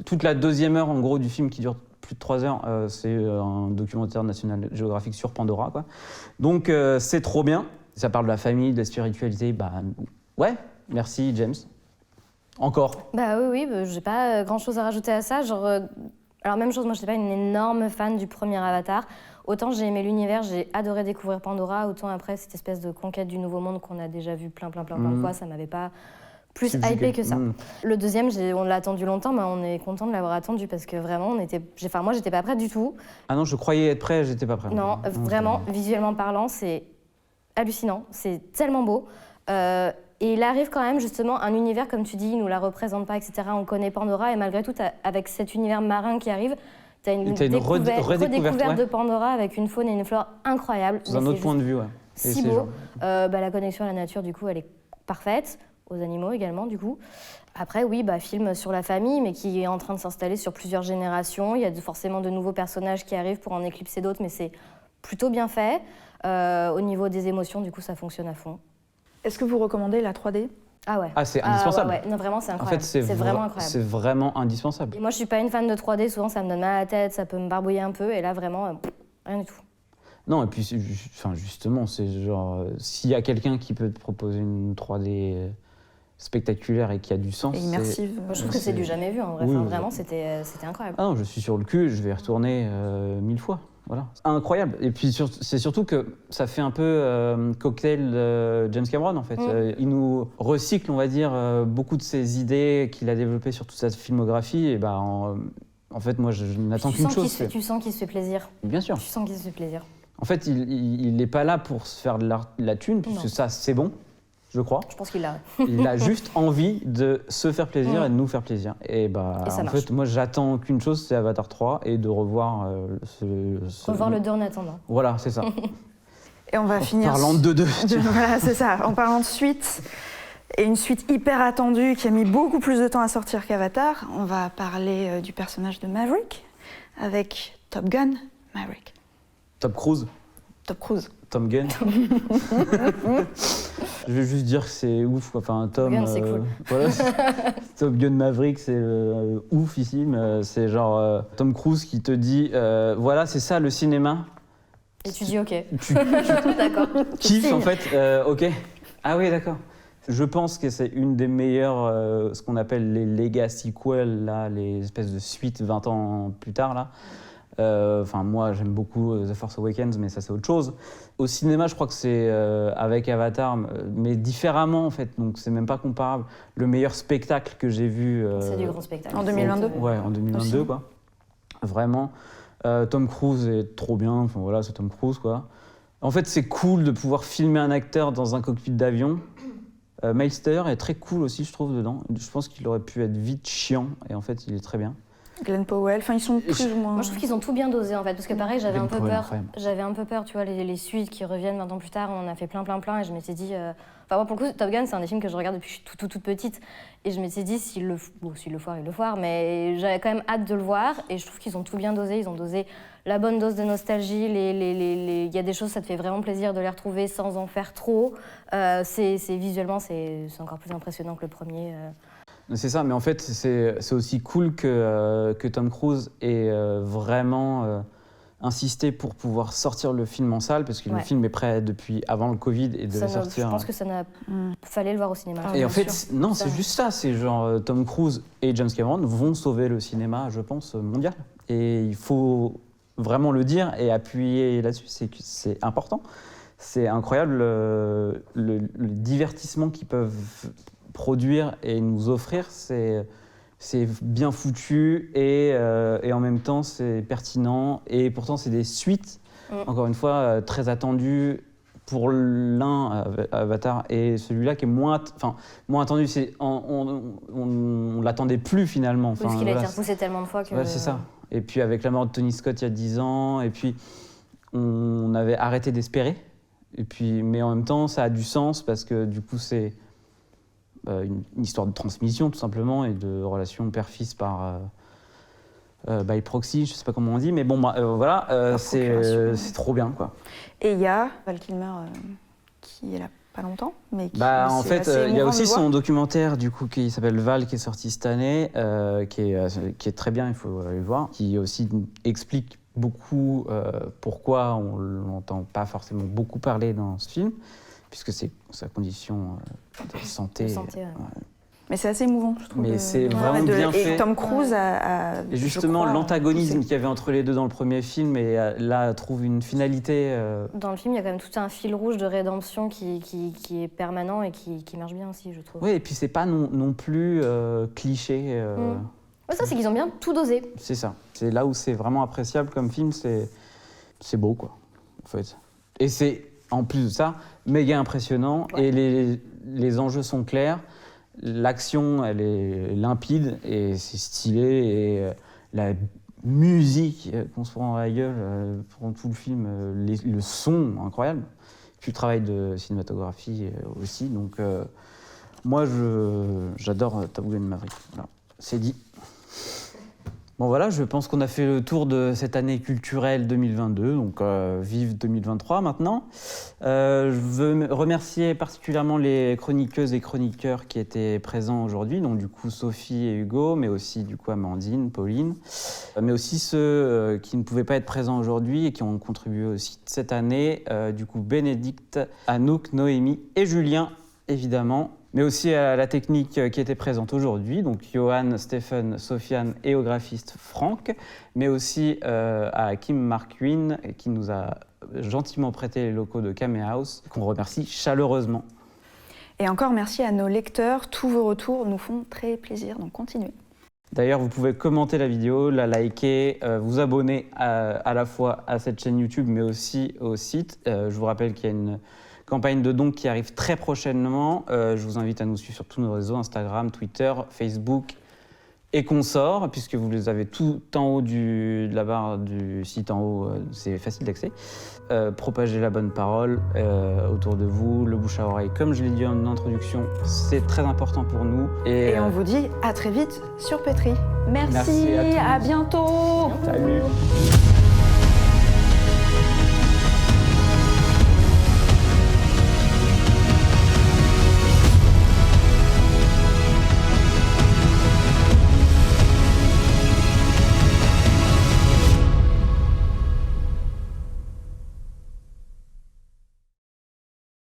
toute la deuxième heure en gros du film qui dure plus de 3 heures, c'est un documentaire National Geographic sur Pandora, quoi. Donc c'est trop bien. Ça parle de la famille, de la spiritualité. Bah ouais, merci James. Encore. Bah oui, j'ai pas grand-chose à rajouter à ça. Alors même chose, moi je n'étais pas une énorme fan du premier Avatar. Autant j'ai aimé l'univers, j'ai adoré découvrir Pandora, autant après cette espèce de conquête du nouveau monde qu'on a déjà vu plein de fois, ça m'avait pas plus hypé que ça. Le deuxième, on l'a attendu longtemps, mais on est content de l'avoir attendu parce que vraiment, moi j'étais pas prête du tout. Ah non, je croyais être prêt, j'étais pas prêt. Non, vraiment, visuellement parlant, c'est hallucinant, c'est tellement beau. Et il arrive quand même justement un univers, comme tu dis, il nous la représente pas, etc. On connaît Pandora et malgré tout, avec cet univers marin qui arrive, t'as une redécouverte de Pandora avec une faune et une flore incroyables. C'est un autre point de vue, ouais. Si beau. La connexion à la nature, du coup, elle est parfaite. Aux animaux également, du coup. Après, oui, film sur la famille, mais qui est en train de s'installer sur plusieurs générations. Il y a forcément de nouveaux personnages qui arrivent pour en éclipser d'autres, mais c'est plutôt bien fait. Au niveau des émotions, du coup, ça fonctionne à fond. Est-ce que vous recommandez la 3D ? Ah ouais. Ah, c'est indispensable. Ouais. Non, vraiment, c'est incroyable. En fait, c'est vraiment incroyable. C'est vraiment indispensable. Et moi, je suis pas une fan de 3D. Souvent, ça me donne mal à la tête, ça peut me barbouiller un peu. Et là, vraiment, rien du tout. Non, et puis, justement, c'est genre, s'il y a quelqu'un qui peut te proposer une 3D spectaculaire et qui a du sens. Et immersive. Moi, je trouve que c'est du jamais vu, en vrai. Oui, vraiment, c'était incroyable. Ah non, je suis sur le cul, je vais y retourner 1000 fois. Voilà. Incroyable. Et puis c'est surtout que ça fait un peu cocktail James Cameron en fait. Il nous recycle, on va dire, beaucoup de ses idées qu'il a développées sur toute sa filmographie. Et en fait, moi, je n'attends qu'une chose. Tu sens qu'il se fait plaisir. Bien sûr. Tu sens qu'il se fait plaisir. En fait, il n'est pas là pour se faire de la thune, puisque ça, c'est bon. Je crois. Je pense qu'il l'a. Il a juste envie de se faire plaisir et de nous faire plaisir. Et ça en marche. fait, moi, j'attends qu'une chose, c'est Avatar 3 et de revoir revoir le 2 en attendant. Voilà, c'est ça. Et on va finir. En parlant de 2. Voilà, c'est ça. En parlant de suite, et une suite hyper attendue qui a mis beaucoup plus de temps à sortir qu'Avatar, on va parler du personnage de Maverick avec Top Gun Maverick. Top Cruise. Top Cruise. Tom Gunn. Je vais juste dire que c'est ouf. Enfin, Tom. Gun, c'est cool. Voilà, Top Gun Maverick, c'est ouf ici. Mais c'est genre Tom Cruise qui te dit voilà, c'est ça le cinéma. Et tu dis OK. D'accord. Kiff en fait. OK. Ah oui, d'accord. Je pense que c'est une des meilleures, ce qu'on appelle les legacy sequels, là, les espèces de suites 20 ans plus tard là. Moi, j'aime beaucoup The Force Awakens, mais ça, c'est autre chose. Au cinéma, je crois que c'est avec Avatar, mais différemment, en fait. Donc, c'est même pas comparable. Le meilleur spectacle que j'ai vu... c'est du grand spectacle. En 2022 ? Ouais, en 2022, aussi. Quoi. Vraiment. Tom Cruise est trop bien. Enfin, voilà, c'est Tom Cruise, quoi. En fait, c'est cool de pouvoir filmer un acteur dans un cockpit d'avion. Miles Teller est très cool aussi, je trouve, dedans. Je pense qu'il aurait pu être vite chiant, et en fait, il est très bien. Glenn Powell, ils sont plus ou moins... Moi, je trouve qu'ils ont tout bien dosé, en fait, parce que pareil, j'avais un peu peur. Incroyable. J'avais un peu peur, tu vois, les suites qui reviennent 20 ans plus tard, on en a fait plein, et je m'étais dit... moi, pour le coup, Top Gun, c'est un des films que je regarde depuis que je suis toute petite, et je m'étais dit, s'il le foire, il le foire, mais j'avais quand même hâte de le voir, et je trouve qu'ils ont tout bien dosé, ils ont dosé la bonne dose de nostalgie, il y a des choses, ça te fait vraiment plaisir de les retrouver sans en faire trop. Visuellement, c'est encore plus impressionnant que le premier. C'est ça, mais en fait, c'est aussi cool que Tom Cruise ait vraiment insisté pour pouvoir sortir le film en salle, parce que le film est prêt depuis avant le Covid et devait sortir. Je pense que ça fallait le voir au cinéma. Et en fait, non, c'est juste ça. C'est genre Tom Cruise et James Cameron vont sauver le cinéma, je pense, mondial. Et il faut vraiment le dire et appuyer là-dessus, c'est que c'est important. C'est incroyable le divertissement qu'ils peuvent produire et nous offrir. C'est bien foutu et en même temps c'est pertinent. Et pourtant c'est des suites, encore une fois, très attendues pour l'un, Avatar, et celui-là qui est moins attendu. On l'attendait plus finalement. Parce qu'il a été repoussé tellement de fois que... Ouais, c'est ça. Et puis avec la mort de Tony Scott il y a 10 ans, et puis on avait arrêté d'espérer. Et puis, mais en même temps, ça a du sens parce que du coup, c'est une histoire de transmission tout simplement et de relation père-fils par by proxy, je sais pas comment on dit, mais bon, voilà, c'est trop bien, quoi. Et il y a Val Kilmer qui est là pas longtemps, mais qui en fait, il y a aussi son voir. documentaire du coup qui s'appelle Val, qui est sorti cette année, qui est très bien, il faut aller le voir, qui aussi explique beaucoup pourquoi on l'entend pas forcément beaucoup parler dans ce film, puisque c'est sa condition de santé. ouais. Mais c'est assez émouvant, je trouve. Mais c'est vraiment bien fait. Et Tom Cruise a et justement, l'antagonisme poussé. qu'il y avait entre les deux dans le premier film, et là, trouve une finalité. Dans le film, il y a quand même tout un fil rouge de rédemption qui est permanent et qui marche bien aussi, je trouve. Oui, et puis c'est pas non plus cliché. Ouais, ça, c'est qu'ils ont bien tout dosé. C'est ça. C'est là où c'est vraiment appréciable comme film, c'est beau, quoi, en fait. Et c'est, en plus de ça, méga impressionnant, et les enjeux sont clairs. L'action, elle est limpide et c'est stylé, et la musique qu'on se prend à la gueule pendant tout le film, le son incroyable, puis le travail de cinématographie aussi. Donc moi j'adore Top Gun Maverick. Voilà. C'est dit. Bon voilà, je pense qu'on a fait le tour de cette année culturelle 2022, donc vive 2023 maintenant. Je veux remercier particulièrement les chroniqueuses et chroniqueurs qui étaient présents aujourd'hui, donc du coup Sophie et Hugo, mais aussi du coup Amandine, Pauline, mais aussi ceux qui ne pouvaient pas être présents aujourd'hui et qui ont contribué aussi cette année, du coup Bénédicte, Anouk, Noémie et Julien, évidemment. Mais aussi à la technique qui était présente aujourd'hui, donc Johan, Stéphane, Sofiane et au graphiste Franck, mais aussi à Kim Marquin qui nous a gentiment prêté les locaux de Camé House, qu'on remercie chaleureusement. Et encore merci à nos lecteurs, tous vos retours nous font très plaisir, donc continuez. D'ailleurs, vous pouvez commenter la vidéo, la liker, vous abonner à la fois à cette chaîne YouTube, mais aussi au site. Je vous rappelle qu'il y a une campagne de dons qui arrive très prochainement. Je vous invite à nous suivre sur tous nos réseaux, Instagram, Twitter, Facebook et consorts, puisque vous les avez tout en haut de la barre du site en haut, c'est facile d'accès. Propagez la bonne parole autour de vous, le bouche à oreille, comme je l'ai dit en introduction, c'est très important pour nous. Et on vous dit à très vite sur Petri. Merci à tous. à bientôt. Salut.